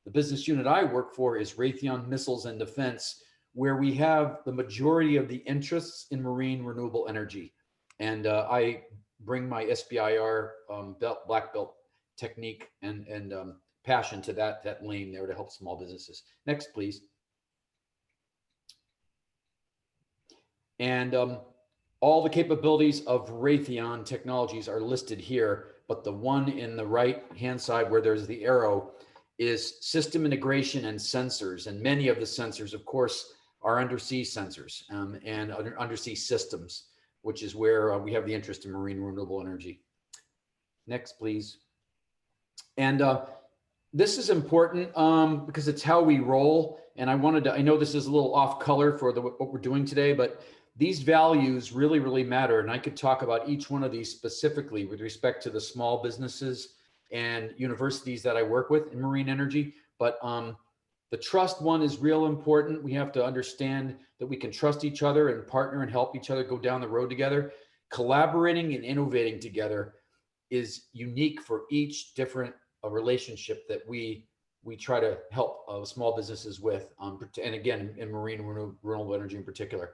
The business unit I work for is Raytheon Missiles and Defense, where we have the majority of the interests in marine renewable energy. And I bring my SBIR black belt technique and passion to that lane there to help small businesses. Next, please. And all the capabilities of Raytheon Technologies are listed here, but the one in the right-hand side where there's the arrow is system integration and sensors. And many of the sensors, of course, are undersea sensors and undersea systems, which is where we have the interest in marine renewable energy. Next, please. And this is important because it's how we roll. And I know this is a little off color for what we're doing today, but these values really, really matter. And I could talk about each one of these specifically with respect to the small businesses and universities that I work with in marine energy. But the trust one is real important. We have to understand that we can trust each other and partner and help each other go down the road together. Collaborating and innovating together is unique for each different relationship that we try to help small businesses with, and again, in marine renewable energy in particular.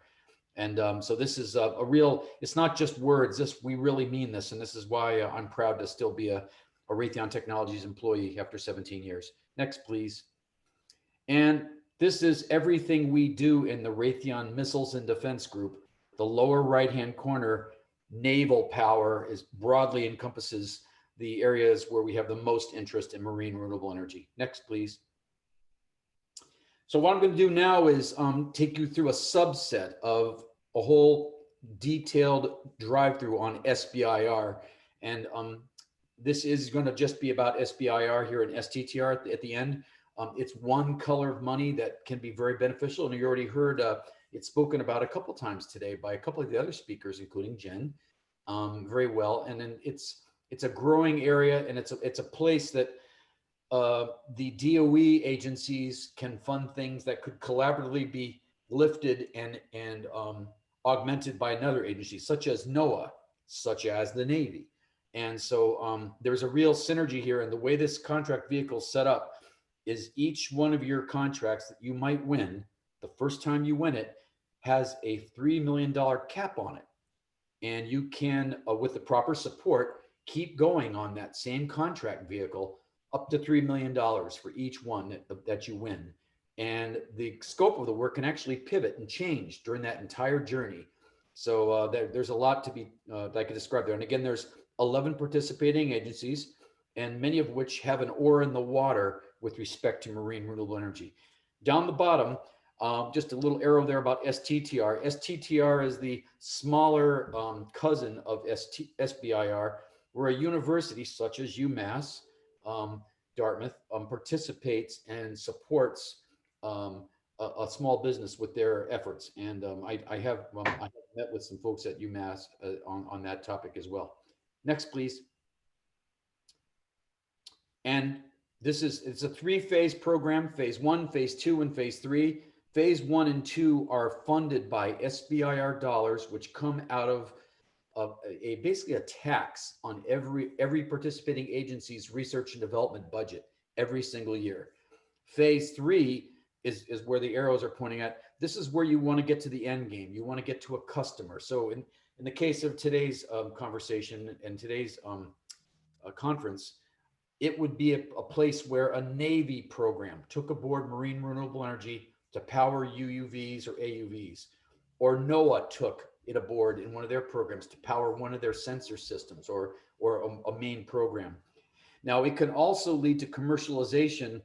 And so this is a real, it's not just words, we really mean this. And this is why I'm proud to still be a Raytheon Technologies employee after 17 years. Next, please. And this is everything we do in the Raytheon Missiles and Defense Group. The lower right-hand corner, naval power, broadly encompasses the areas where we have the most interest in marine renewable energy. Next, please. So what I'm going to do now is take you through a subset of a whole detailed drive-through on SBIR. And this is going to just be about SBIR here in STTR at the end. It's one color of money that can be very beneficial. And you already heard it spoken about a couple times today by a couple of the other speakers, including Jen, very well. And then it's a growing area, and it's a place that the DOE agencies can fund things that could collaboratively be lifted and augmented by another agency, such as NOAA, such as the Navy. And so there's a real synergy here. And the way this contract vehicle is set up is each one of your contracts that you might win, the first time you win it, has a $3 million cap on it. And you can, with the proper support, keep going on that same contract vehicle up to $3 million for each one that you win. And the scope of the work can actually pivot and change during that entire journey. So there's a lot to be, that I could describe there. And again, there's 11 participating agencies, and many of which have an oar in the water with respect to marine renewable energy. Down the bottom, just a little arrow there about STTR. STTR is the smaller cousin of SBIR, where a university such as UMass, Dartmouth, participates and supports a small business with their efforts. And I have met with some folks at UMass on that topic as well. Next, please. And it's a 3-phase program, phase 1, phase 2, and phase 3. Phase 1 and 2 are funded by SBIR dollars, which come out of basically a tax on every participating agency's research and development budget every single year. Phase 3 is where the arrows are pointing at. This is where you want to get to the end game. You want to get to a customer. So in the case of today's conversation and today's conference, it would be a place where a Navy program took aboard marine renewable energy to power UUVs or AUVs, or NOAA took it aboard in one of their programs to power one of their sensor systems or a main program. Now, it can also lead to commercialization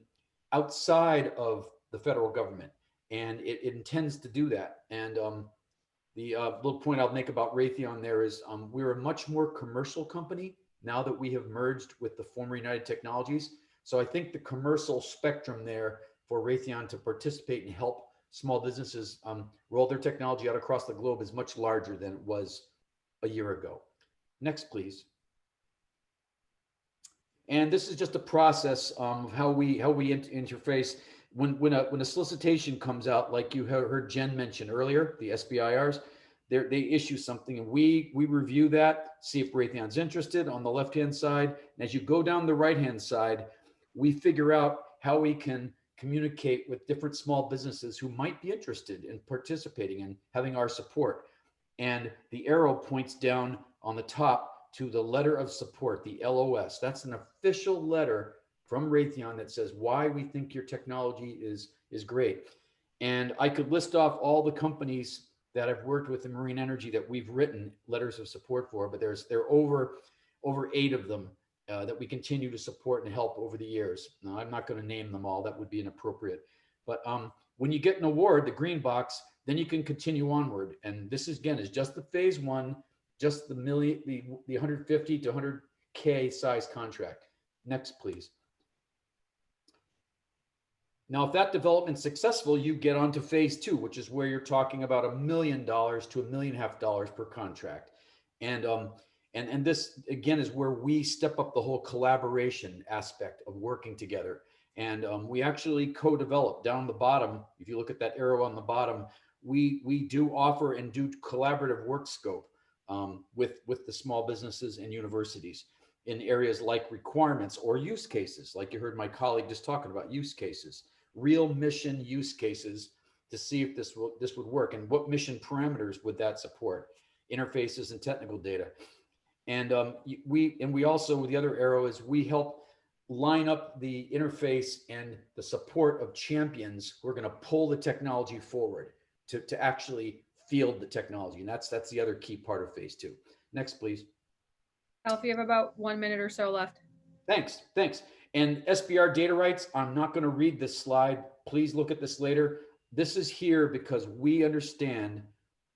outside of the federal government, and it intends to do that. And the little point I'll make about Raytheon there is we're a much more commercial company now that we have merged with the former United Technologies. So I think the commercial spectrum there for Raytheon to participate and help small businesses roll their technology out across the globe is much larger than it was a year ago. Next, please. And this is just a process of how we interface. When a solicitation comes out, like you heard Jen mention earlier, the SBIRs, they issue something, and we review that, see if Raytheon's interested on the left-hand side. And as you go down the right-hand side, we figure out how we can communicate with different small businesses who might be interested in participating and having our support. And the arrow points down on the top to the letter of support, the LOS. That's an official letter from Raytheon that says why we think your technology is great. And I could list off all the companies that I've worked with in marine energy that we've written letters of support for, but there are over 8 of them that we continue to support and help over the years. Now, I'm not going to name them all. That would be inappropriate. But when you get an award, the green box, then you can continue onward. And this is, again, is just the phase 1, just the 150 to 100K size contract. Next, please. Now, if that development's successful, you get on to phase 2, which is where you're talking about $1 million to $1.5 million per contract. And this, again, is where we step up the whole collaboration aspect of working together. And we actually co-develop down the bottom. If you look at that arrow on the bottom, we do offer and do collaborative work scope with the small businesses and universities in areas like requirements or use cases, like you heard my colleague just talking about use cases, real mission use cases to see if this would work and what mission parameters would that support, interfaces and technical data. And we also, with the other arrow, is we help line up the interface and the support of champions who are going to pull the technology forward to actually field the technology. And that's the other key part of phase 2. Next, please. Alf, you have about 1 minute or so left. Thanks. And SBIR data rights, I'm not going to read this slide. Please look at this later. This is here because we understand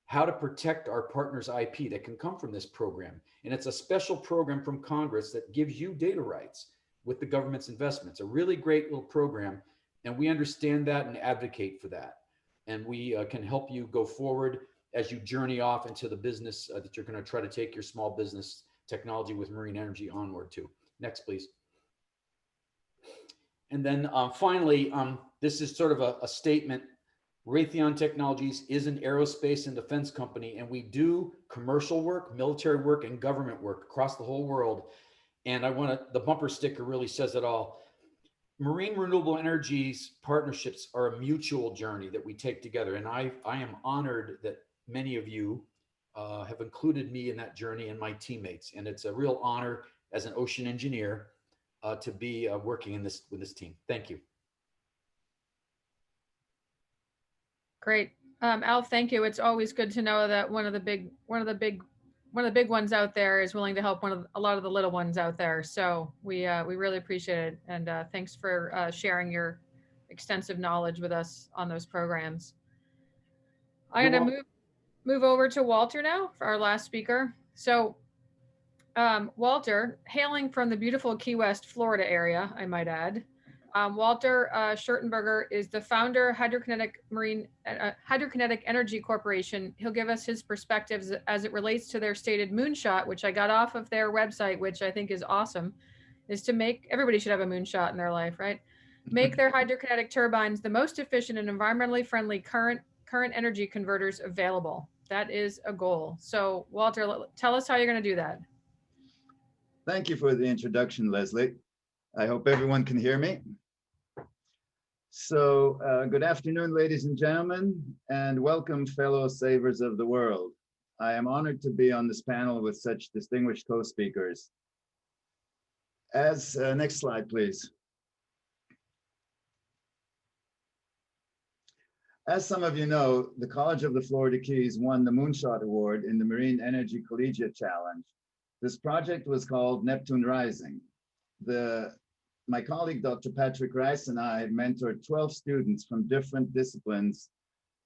how to protect our partners' IP that can come from this program. And it's a special program from Congress that gives you data rights with the government's investments, a really great little program. And we understand that and advocate for that. And we can help you go forward as you journey off into the business that you're going to try to take your small business technology with marine energy onward to. Next, please. And then finally, this is sort of a statement. Raytheon Technologies is an aerospace and defense company, and we do commercial work, military work, and government work across the whole world. And the bumper sticker really says it all. marine renewable energies partnerships are a mutual journey that we take together. And I am honored that many of you have included me in that journey and my teammates. And it's a real honor as an ocean engineer to be working with this team. Thank you. Great. Alf, thank you. It's always good to know that one of the big ones out there is willing to help a lot of the little ones out there. So we really appreciate it. And thanks for sharing your extensive knowledge with us on those programs. I'm going to move over to Walter now for our last speaker. So Walter, hailing from the beautiful Key West, Florida area, I might add, Walter Schurtenberger is the founder of Hydrokinetic Energy Corporation. He'll give us his perspectives as it relates to their stated moonshot, which I got off of their website, which I think is awesome, is to make, everybody should have a moonshot in their life, right? Make their hydrokinetic turbines the most efficient and environmentally friendly current energy converters available. That is a goal. So Walter, tell us how you're going to do that. Thank you for the introduction, Leslie. I hope everyone can hear me. So good afternoon, ladies and gentlemen, and welcome, fellow savers of the world. I am honored to be on this panel with such distinguished co-speakers. Next slide, please. As some of you know, the College of the Florida Keys won the Moonshot Award in the Marine Energy Collegiate Challenge. This project was called Neptune Rising. My colleague, Dr. Patrick Rice, and I mentored 12 students from different disciplines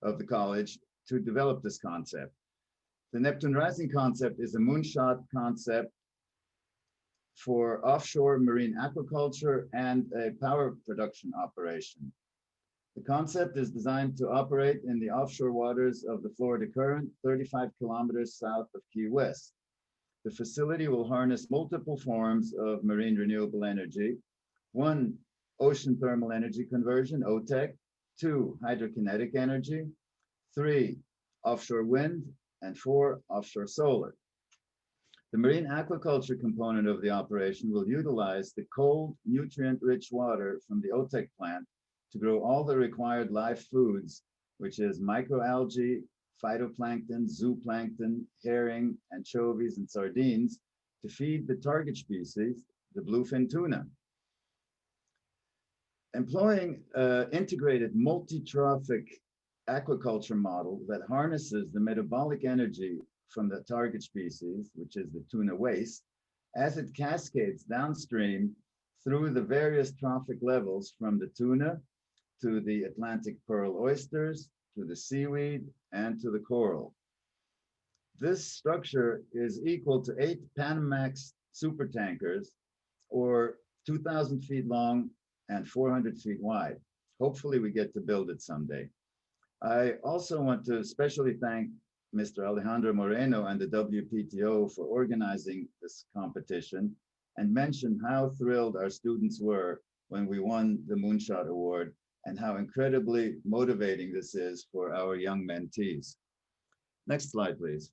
of the college to develop this concept. The Neptune Rising concept is a moonshot concept for offshore marine aquaculture and a power production operation. The concept is designed to operate in the offshore waters of the Florida Current, 35 kilometers south of Key West. The facility will harness multiple forms of marine renewable energy: 1, ocean thermal energy conversion, OTEC; 2, hydrokinetic energy; 3, offshore wind; and 4, offshore solar. The marine aquaculture component of the operation will utilize the cold, nutrient-rich water from the OTEC plant to grow all the required live foods, which is microalgae, phytoplankton, zooplankton, herring, anchovies, and sardines, to feed the target species, the bluefin tuna. Employing an integrated multi-trophic aquaculture model that harnesses the metabolic energy from the target species, which is the tuna waste, as it cascades downstream through the various trophic levels from the tuna to the Atlantic pearl oysters, to the seaweed, and to the coral. This structure is equal to 8 Panamax supertankers, or 2,000 feet long and 400 feet wide. Hopefully we get to build it someday. I also want to especially thank Mr. Alejandro Moreno and the WPTO for organizing this competition, and mention how thrilled our students were when we won the Moonshot Award, and how incredibly motivating this is for our young mentees. Next slide, please.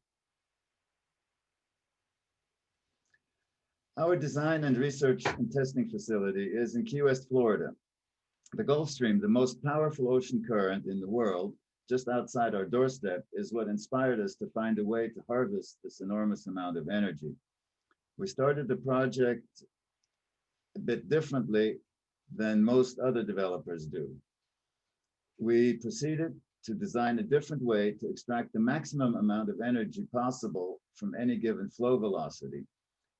Our design and research and testing facility is in Key West, Florida. The Gulf Stream, the most powerful ocean current in the world, just outside our doorstep, is what inspired us to find a way to harvest this enormous amount of energy. We started the project a bit differently than most other developers do. We proceeded to design a different way to extract the maximum amount of energy possible from any given flow velocity.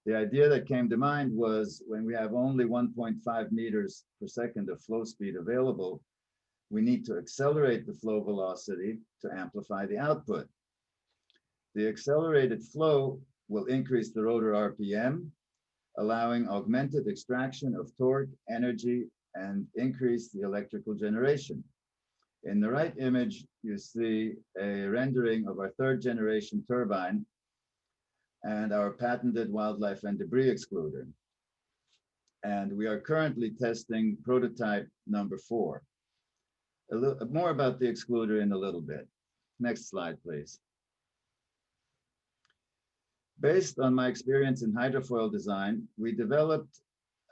The idea that came to mind was, when we have only 1.5 meters per second of flow speed available, we need to accelerate the flow velocity to amplify the output. The accelerated flow will increase the rotor RPM, allowing augmented extraction of torque, energy, and increase the electrical generation. In the right image, you see a rendering of our 3rd generation turbine and our patented wildlife and debris excluder. And we are currently testing prototype number 4. A little more about the excluder in a little bit. Next slide, please. Based on my experience in hydrofoil design, we developed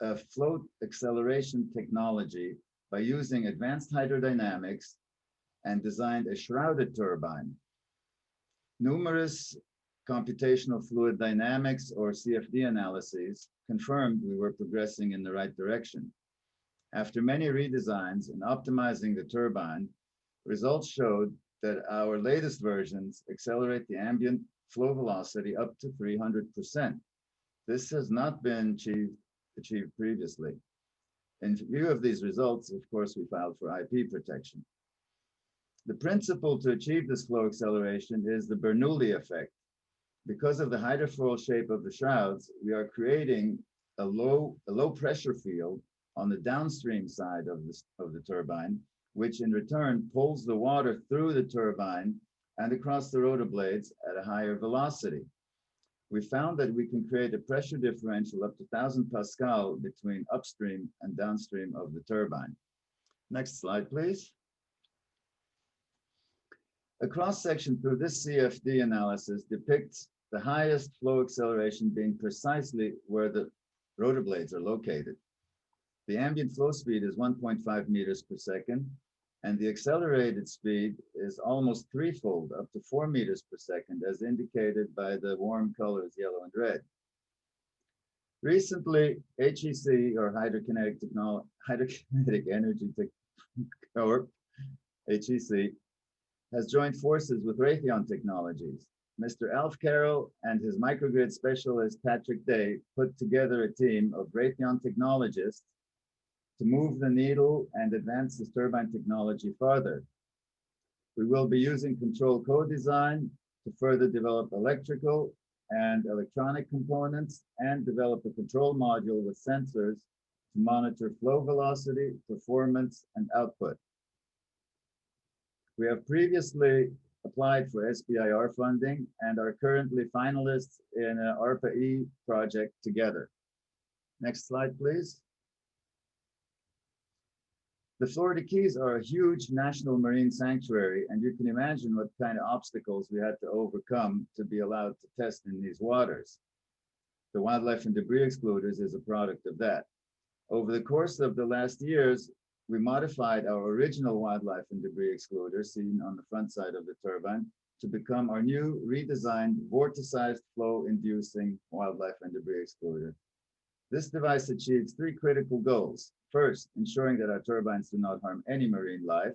a float acceleration technology by using advanced hydrodynamics and designed a shrouded turbine. Numerous computational fluid dynamics or CFD analyses confirmed we were progressing in the right direction. After many redesigns and optimizing the turbine, results showed that our latest versions accelerate the ambient flow velocity up to 300%. This has not been achieved previously. In view of these results, of course, we filed for IP protection. The principle to achieve this flow acceleration is the Bernoulli effect. Because of the hydrofoil shape of the shrouds, we are creating a low pressure field on the downstream side of the turbine, which in return pulls the water through the turbine and across the rotor blades at a higher velocity. We found that we can create a pressure differential up to 1,000 Pascal between upstream and downstream of the turbine. Next slide, please. A cross-section through this CFD analysis depicts the highest flow acceleration being precisely where the rotor blades are located. The ambient flow speed is 1.5 meters per second, and the accelerated speed is almost threefold, up to 4 meters per second, as indicated by the warm colors yellow and red. Recently, HEC, or Hydrokinetic Energy Corp, HEC, has joined forces with Raytheon Technologies. Mr. Alf Carroll and his microgrid specialist, Patrick Day, put together a team of Raytheon technologists to move the needle and advance this turbine technology further. We will be using control co-design to further develop electrical and electronic components and develop a control module with sensors to monitor flow velocity, performance, and output. We have previously applied for SBIR funding and are currently finalists in an ARPA-E project together. Next slide, please. The Florida Keys are a huge national marine sanctuary, and you can imagine what kind of obstacles we had to overcome to be allowed to test in these waters. The wildlife and debris excluders is a product of that. Over the course of the last years, we modified our original wildlife and debris excluder, seen on the front side of the turbine, to become our new redesigned vorticized flow-inducing wildlife and debris excluder. This device achieves three critical goals. First, ensuring that our turbines do not harm any marine life.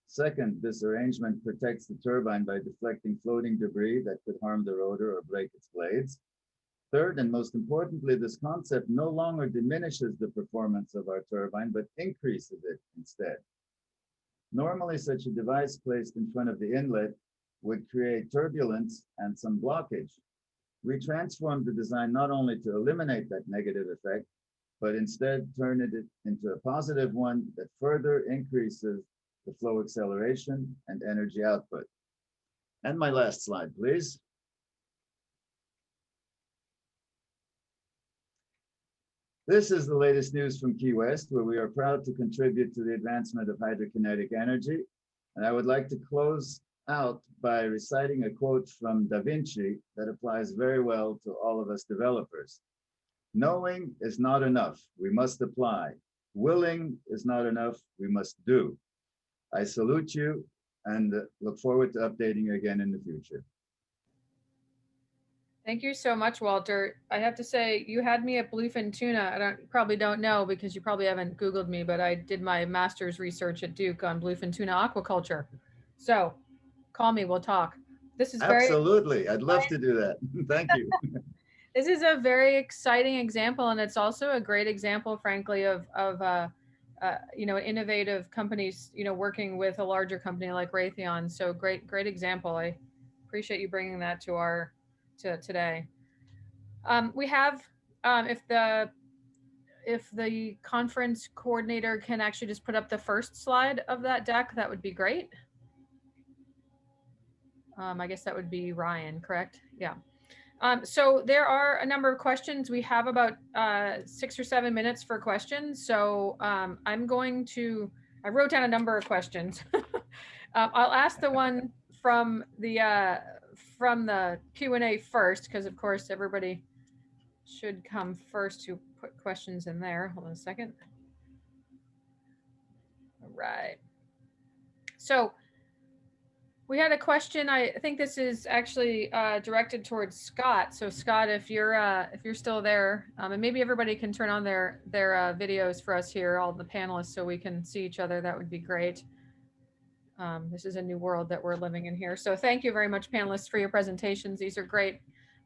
Second, this arrangement protects the turbine by deflecting floating debris that could harm the rotor or break its blades. Third, and most importantly, this concept no longer diminishes the performance of our turbine, but increases it instead. Normally, such a device placed in front of the inlet would create turbulence and some blockage. We transformed the design not only to eliminate that negative effect, but instead turn it into a positive one that further increases the flow acceleration and energy output. And my last slide, please. This is the latest news from Key West, where we are proud to contribute to the advancement of hydrokinetic energy. And I would like to close out by reciting a quote from Da Vinci that applies very well to all of us developers. Knowing is not enough, we must apply. Willing is not enough, we must do. I salute you and look forward to updating you again in the future. Thank you so much, Walter. I have to say, you had me at bluefin tuna. I probably don't know because you probably haven't Googled me, but I did my master's research at Duke on bluefin tuna aquaculture. So call me, we'll talk. This is absolutely. I'd love to do that. Thank you. This is a very exciting example, and it's also a great example, frankly, of innovative companies, working with a larger company like Raytheon. So great example. I appreciate you bringing that to today. We have, if the conference coordinator can actually just put up the first slide of that deck, that would be great. I guess that would be Ryan, correct? Yeah. So there are a number of questions. We have about 6 or 7 minutes for questions. So I wrote down a number of questions. I'll ask the one from the Q&A first, because of course everybody should come first who put questions in there. Hold on a second. All right. So we had a question. I think this is actually directed towards Scott. So Scott, if you're still there, and maybe everybody can turn on their videos for us here, all the panelists, so we can see each other. That would be great. This is a new world that we're living in here. So thank you very much, panelists, for your presentations. These are great.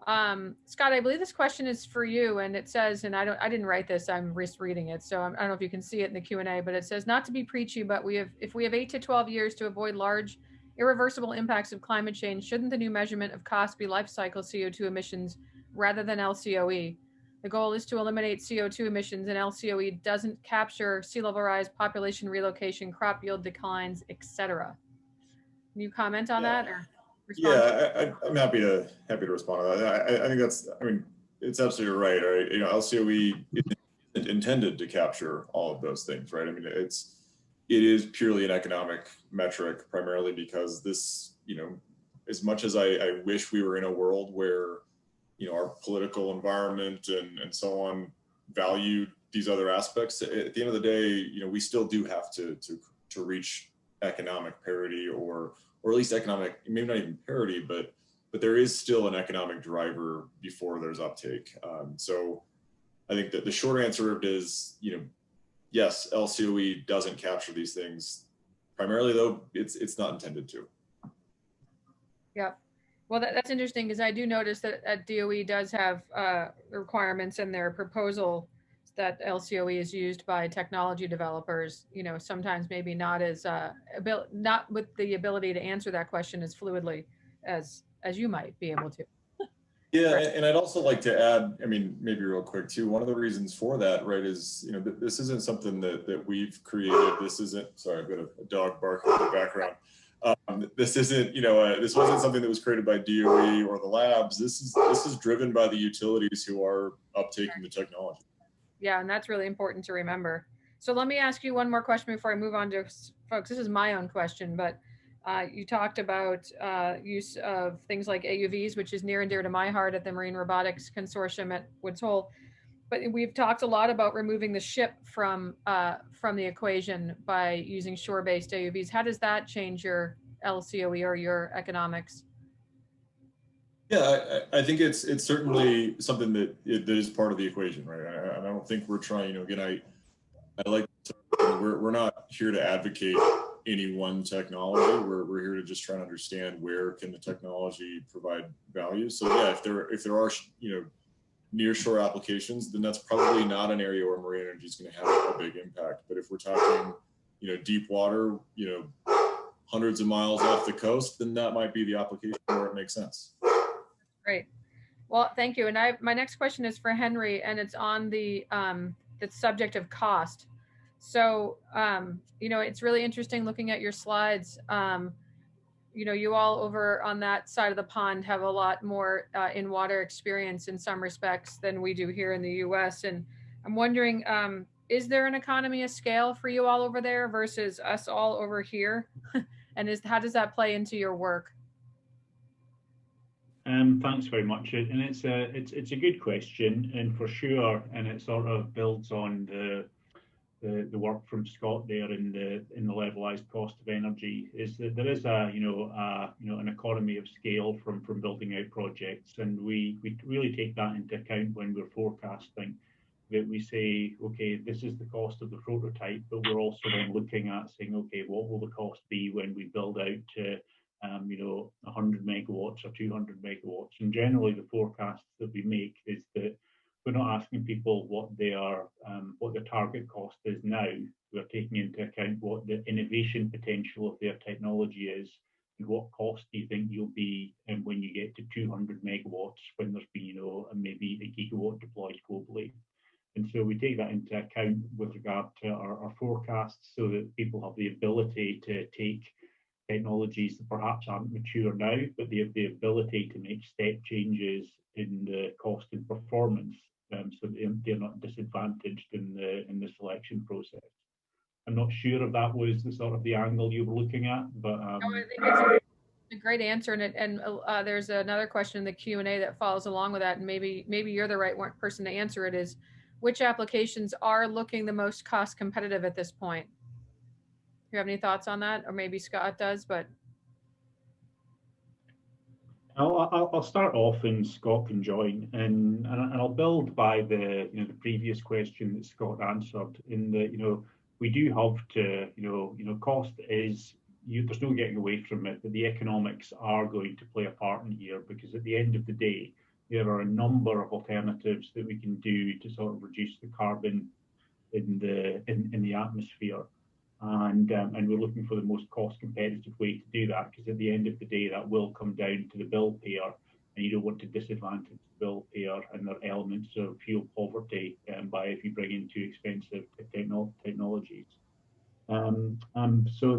Scott, I believe this question is for you, and it says, and I didn't write this, I'm reading it, so I don't know if you can see it in the Q&A, but it says, not to be preachy, but if we have 8 to 12 years to avoid large irreversible impacts of climate change, shouldn't the new measurement of cost be life cycle CO2 emissions rather than LCOE? The goal is to eliminate CO2 emissions, and LCOE doesn't capture sea level rise, population relocation, crop yield declines, etc. Can you comment on that or respond? Yeah, I'm happy to respond to that. I think that's, I mean, it's absolutely right. You know, LCOE isn't intended to capture all of those things, right? I mean, it is purely an economic metric, primarily because this, you know, as much as I wish we were in a world where, you know, our political environment and so on valued these other aspects, at the end of the day, you know, we still do have to reach economic parity, or at least economic, maybe not even parity, but there is still an economic driver before there's uptake. So I think that the short answer is, you know, yes, LCOE doesn't capture these things. Primarily though, it's not intended to. Yeah. Well, that's interesting, because I do notice that DOE does have requirements in their proposal that LCOE is used by technology developers, you know, sometimes maybe not as not with the ability to answer that question as fluidly as you might be able to. Yeah, and I'd also like to add, I mean, maybe real quick too, one of the reasons for that, right, is, you know, this isn't something that we've created. This isn't, sorry, I've got a dog barking in the background. This isn't, you know, this wasn't something that was created by DOE or the labs. This is driven by the utilities who are uptaking the technology. Yeah, and that's really important to remember. So let me ask you one more question before I move on to folks. This is my own question, but you talked about use of things like AUVs, which is near and dear to my heart at the Marine Robotics Consortium at Woods Hole. But we've talked a lot about removing the ship from the equation by using shore-based AUVs. How does that change your LCOE or your economics? Yeah, I think it's certainly something that is part of the equation, right? I don't think we're trying, you know, again, I like to, we're not here to advocate any one technology. We're here to just try to understand where can the technology provide value. So yeah, if there are, you know, nearshore applications, then that's probably not an area where marine energy is going to have a big impact. But if we're talking, you know, deep water, you know, hundreds of miles off the coast, then that might be the application where it makes sense. Great. Well, thank you. And my next question is for Henry, and it's on the subject of cost. So, you know, it's really interesting looking at your slides. You know, you all over on that side of the pond have a lot more in water experience in some respects than we do here in the US. And I'm wondering, is there an economy of scale for you all over there versus us all over here? And how does that play into your work? Thanks very much, and it's a good question, and for sure, and it sort of builds on the work from Scott there in the levelized cost of energy. Is that there is an economy of scale from building out projects, and we really take that into account when we're forecasting. That we say, okay, this is the cost of the prototype, but we're also then looking at saying, okay, what will the cost be when we build out to 100 megawatts or 200 megawatts. And generally the forecasts that we make is that we're not asking people what their target cost is now. We're taking into account what the innovation potential of their technology is, and what cost do you think you'll be when you get to 200 megawatts, when there's been, maybe a gigawatt deployed globally. And so we take that into account with regard to our forecasts, so that people have the ability to take technologies that perhaps aren't mature now, but they have the ability to make step changes in the cost and performance, so they're not disadvantaged in the selection process. I'm not sure if that was the sort of the angle you were looking at, but no, I think it's a great answer, and there's another question in the Q&A that follows along with that, and maybe you're the right person to answer it. Is which applications are looking the most cost competitive at this point? Do you have any thoughts on that? Or maybe Scott does, but. I'll start off and Scott can join, and I'll build by the the previous question that Scott answered. In the we do have to cost is there's no getting away from it, but the economics are going to play a part in here, because at the end of the day there are a number of alternatives that we can do to sort of reduce the carbon in the atmosphere. And we're looking for the most cost competitive way to do that, because at the end of the day that will come down to the bill payer, and you don't want to disadvantage the bill payer, and there are elements of fuel poverty by if you bring in too expensive technologies. So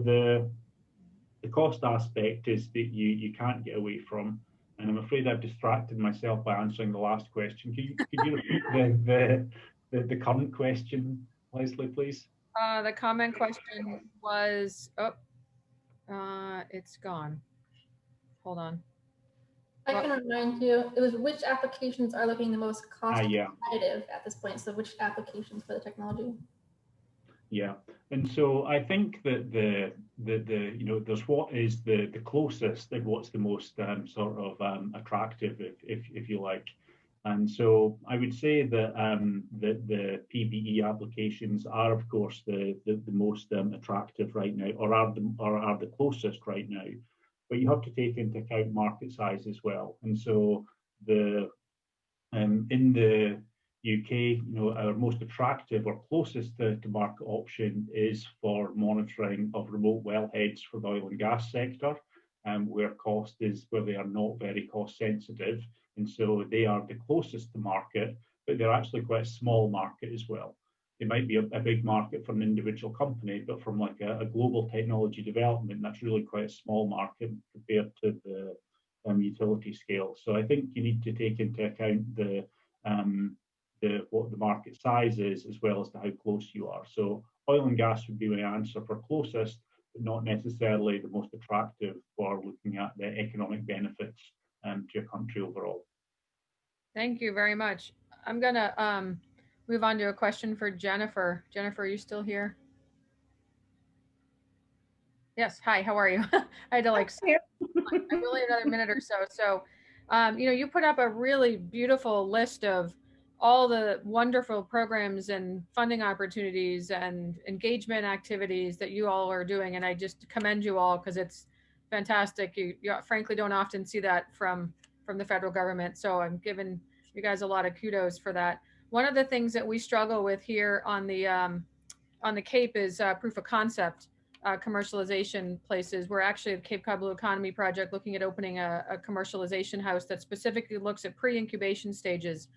the cost aspect is that you can't get away from, and I'm afraid I've distracted myself by answering the last question. Could you repeat the current question, Leslie, please? The comment question was, it's gone. Hold on. I can remind you, it was which applications are looking the most cost competitive at this point. So which applications for the technology? Yeah, and so I think that there's what is the closest and what's the most sort of attractive, if you like. And so I would say that the PBE applications are, of course, the most attractive right now, or are the closest right now. But you have to take into account market size as well. And so in the UK, our most attractive or closest to market option is for monitoring of remote wellheads for the oil and gas sector, where they are not very cost sensitive. And so they are the closest to market, but they're actually quite a small market as well. It might be a big market for an individual company, but from like a global technology development, that's really quite a small market compared to the utility scale. So I think you need to take into account what the market size is, as well as to how close you are. So oil and gas would be my answer for closest, but not necessarily the most attractive for looking at the economic benefits to your country overall. Thank you very much. I'm gonna move on to a question for Jennifer. Jennifer, are you still here? Yes. Hi, how are you? I had to really another minute or so. So, you put up a really beautiful list of all the wonderful programs and funding opportunities and engagement activities that you all are doing. And I just commend you all, because it's fantastic. You frankly don't often see that from the federal government. So I'm giving you guys a lot of kudos for that. One of the things that we struggle with here on the Cape is proof of concept commercialization places. We're actually at the Cape Cod Blue Economy Project looking at opening a commercialization house that specifically looks at pre-incubation stages,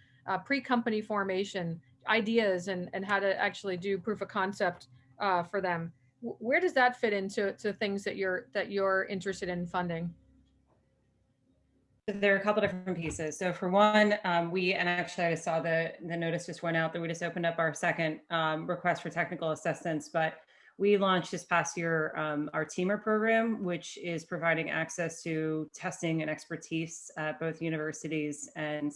pre-company formation, ideas, and how to actually do proof of concept for them. Where does that fit into things that you're interested in funding? There are a couple different pieces. So for one, and actually I saw the notice just went out that we just opened up our second request for technical assistance, but we launched this past year our Teamer program, which is providing access to testing and expertise at both universities and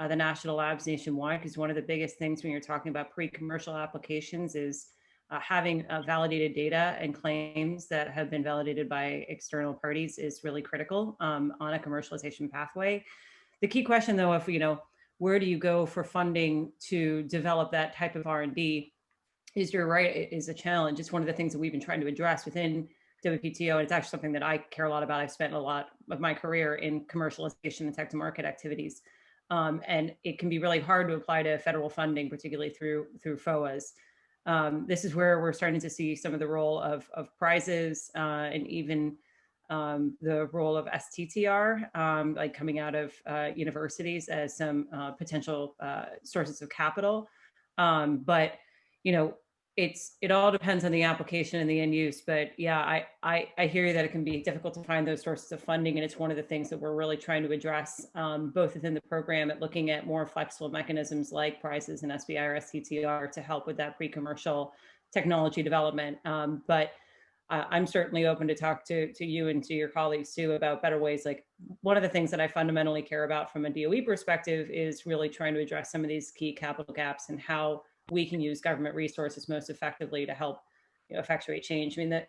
the national labs nationwide. Because one of the biggest things when you're talking about pre-commercial applications is having validated data and claims that have been validated by external parties is really critical on a commercialization pathway. The key question, though, if where do you go for funding to develop that type of R&D, is you're right, it is a challenge. It's one of the things that we've been trying to address within WPTO, and it's actually something that I care a lot about. I've spent a lot of my career in commercialization and tech to market activities, and it can be really hard to apply to federal funding, particularly through FOAs. This is where we're starting to see some of the role of prizes and even the role of STTR, like coming out of universities as some potential sources of capital. But it all depends on the application and the end use. But yeah, I hear you that it can be difficult to find those sources of funding, and it's one of the things that we're really trying to address, both within the program at looking at more flexible mechanisms like prizes and SBIR, STTR to help with that pre-commercial technology development. But I'm certainly open to talk to you and to your colleagues too about better ways, like one of the things that I fundamentally care about from a DOE perspective is really trying to address some of these key capital gaps and how we can use government resources most effectively to help effectuate change. I mean,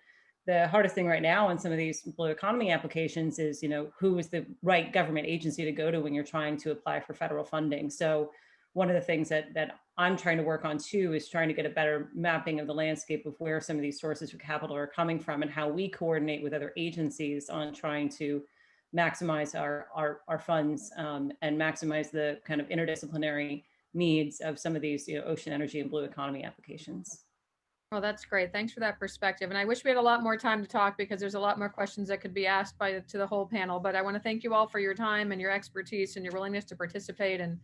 the hardest thing right now in some of these blue economy applications is, who is the right government agency to go to when you're trying to apply for federal funding. So one of the things that I'm trying to work on too is trying to get a better mapping of the landscape of where some of these sources of capital are coming from and how we coordinate with other agencies on trying to maximize our funds and maximize the kind of interdisciplinary needs of some of these ocean energy and blue economy applications. Well, that's great. Thanks for that perspective. And I wish we had a lot more time to talk because there's a lot more questions that could be asked to the whole panel. But I want to thank you all for your time and your expertise and your willingness to participate. And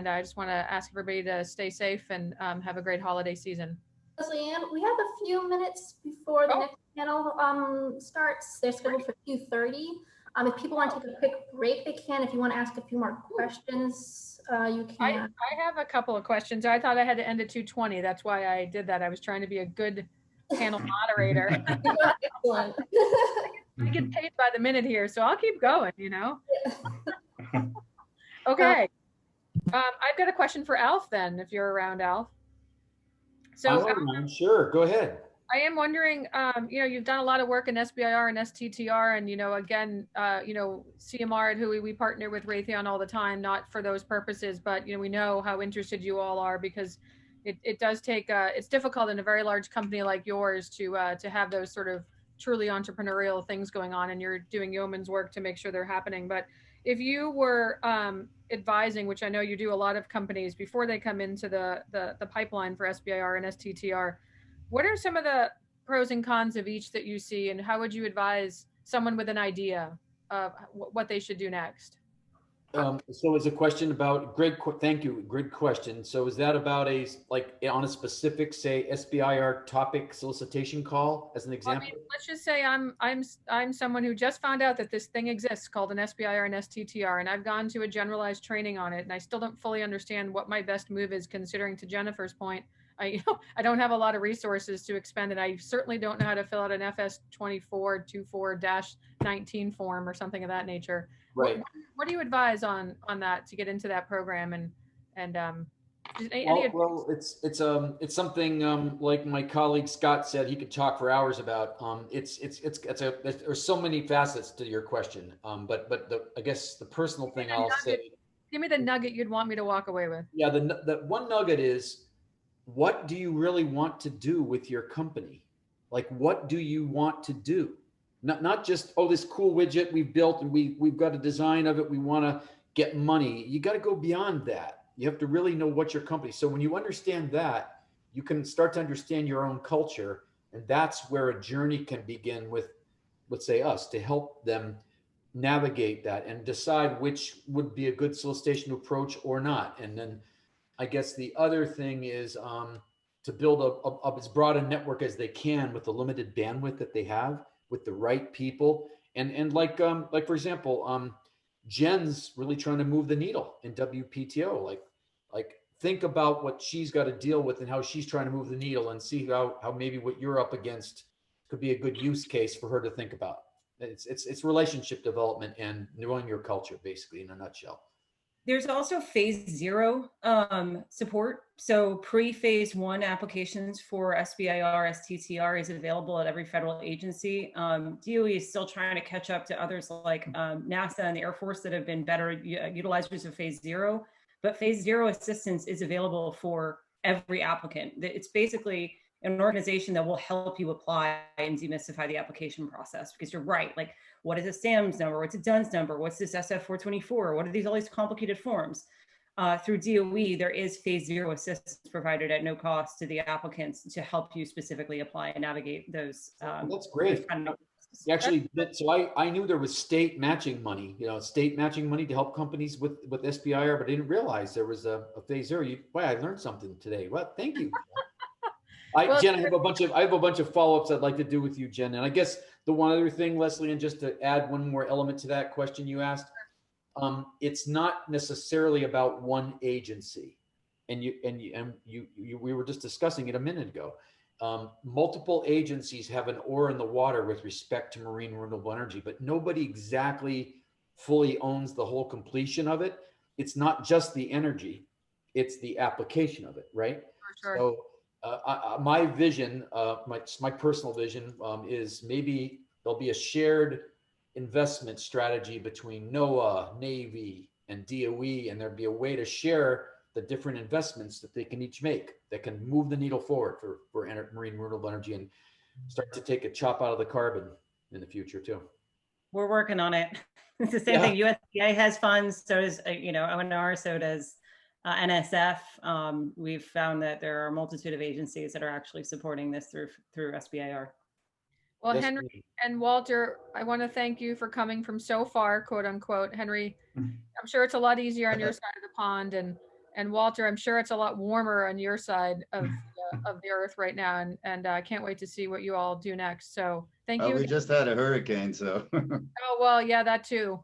I just want to ask everybody to stay safe and have a great holiday season. Leslie Ann, we have a few minutes before the next panel starts. They're scheduled for 2:30. If people want to take a quick break, they can. If you want to ask a few more questions, you can. I have a couple of questions. I thought I had to end at 2:20. That's why I did that. I was trying to be a good panel moderator. Excellent. I get paid by the minute here, so I'll keep going, Okay. I've got a question for Alf then, if you're around, Alf. So sure, go ahead. I am wondering, you've done a lot of work in SBIR and STTR, and again, CMR, who we partner with Raytheon all the time, not for those purposes, but we know how interested you all are because it does take it's difficult in a very large company like yours to have those sort of truly entrepreneurial things going on, and you're doing yeoman's work to make sure they're happening. But if you were advising, which I know you do a lot of companies before they come into the pipeline for SBIR and STTR, what are some of the pros and cons of each that you see, and how would you advise someone with an idea of what they should do next? So it's a question about, thank you, great question. So is that about on a specific, say, SBIR topic solicitation call as an example? I mean, let's just say I'm someone who just found out that this thing exists called an SBIR and STTR, and I've gone to a generalized training on it, and I still don't fully understand what my best move is, considering, to Jennifer's point, I don't have a lot of resources to expend, and I certainly don't know how to fill out an FS2424-19 form or something of that nature. Right. What do you advise on that to get into that program and well, it's something like my colleague Scott said he could talk for hours about. There's so many facets to your question. But I guess the personal thing I'll say. Give me the nugget you'd want me to walk away with. Yeah, the one nugget is, what do you really want to do with your company? Like, what do you want to do? Not just, this cool widget we've built and we've got a design of it, we want to get money. You got to go beyond that. You have to really know what your company. So when you understand that, you can start to understand your own culture. And that's where a journey can begin with, let's say, us, to help them navigate that and decide which would be a good solicitation approach or not. And then I guess the other thing is to build as broad a network as they can with the limited bandwidth that they have, with the right people. And like for example, Jen's really trying to move the needle in WPTO. Like think about what she's got to deal with and how she's trying to move the needle, and see how maybe what you're up against could be a good use case for her to think about. It's relationship development and knowing your culture, basically, in a nutshell. There's also phase 0 support. So pre-phase 1 applications for SBIR, STTR is available at every federal agency. DOE is still trying to catch up to others like NASA and the Air Force that have been better utilizers of phase 0. But phase 0 assistance is available for every applicant. It's basically an organization that will help you apply and demystify the application process, because you're right. Like, what is a SAMS number? What's a DUNS number? What's this SF424? What are all these complicated forms? Through DOE, there is phase 0 assistance provided at no cost to the applicants to help you specifically apply and navigate those. That's great. Actually, so I knew there was state matching money, state matching money to help companies with SBIR, but I didn't realize there was a phase 0. Boy, I learned something today. Well, thank you. Jen, I have a bunch of follow-ups I'd like to do with you, Jen. And I guess the one other thing, Leslie, and just to add one more element to that question you asked, it's not necessarily about one agency. And we were just discussing it a minute ago. Multiple agencies have an oar in the water with respect to marine renewable energy, but nobody exactly fully owns the whole completion of it. It's not just the energy, it's the application of it, right? For sure. So my vision, my personal vision is maybe there'll be a shared investment strategy between NOAA, Navy, and DOE, and there'd be a way to share the different investments that they can each make that can move the needle forward for marine renewable energy and start to take a chop out of the carbon in the future too. We're working on it. It's the same thing. USDA has funds, so does ONR, so does NSF. We've found that there are a multitude of agencies that are actually supporting this through SBIR. Well, Yes, Henry please. and Walter, I want to thank you for coming from so far, quote unquote. Henry, I'm sure it's a lot easier on your side of the pond, and Walter, I'm sure it's a lot warmer on your side of the earth right now, and I can't wait to see what you all do next. So thank you. We just had a hurricane, so. Oh, well, yeah, that too.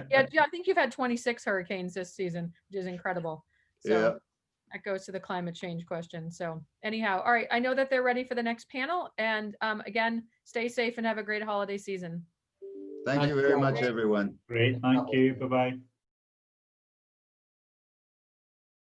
Yeah, I think you've had 26 hurricanes this season, which is incredible. So Yeah. that goes to the climate change question. So anyhow, all right, I know that they're ready for the next panel. And again, stay safe and have a great holiday season. Thank you very much, everyone. Great, thank you. Bye-bye.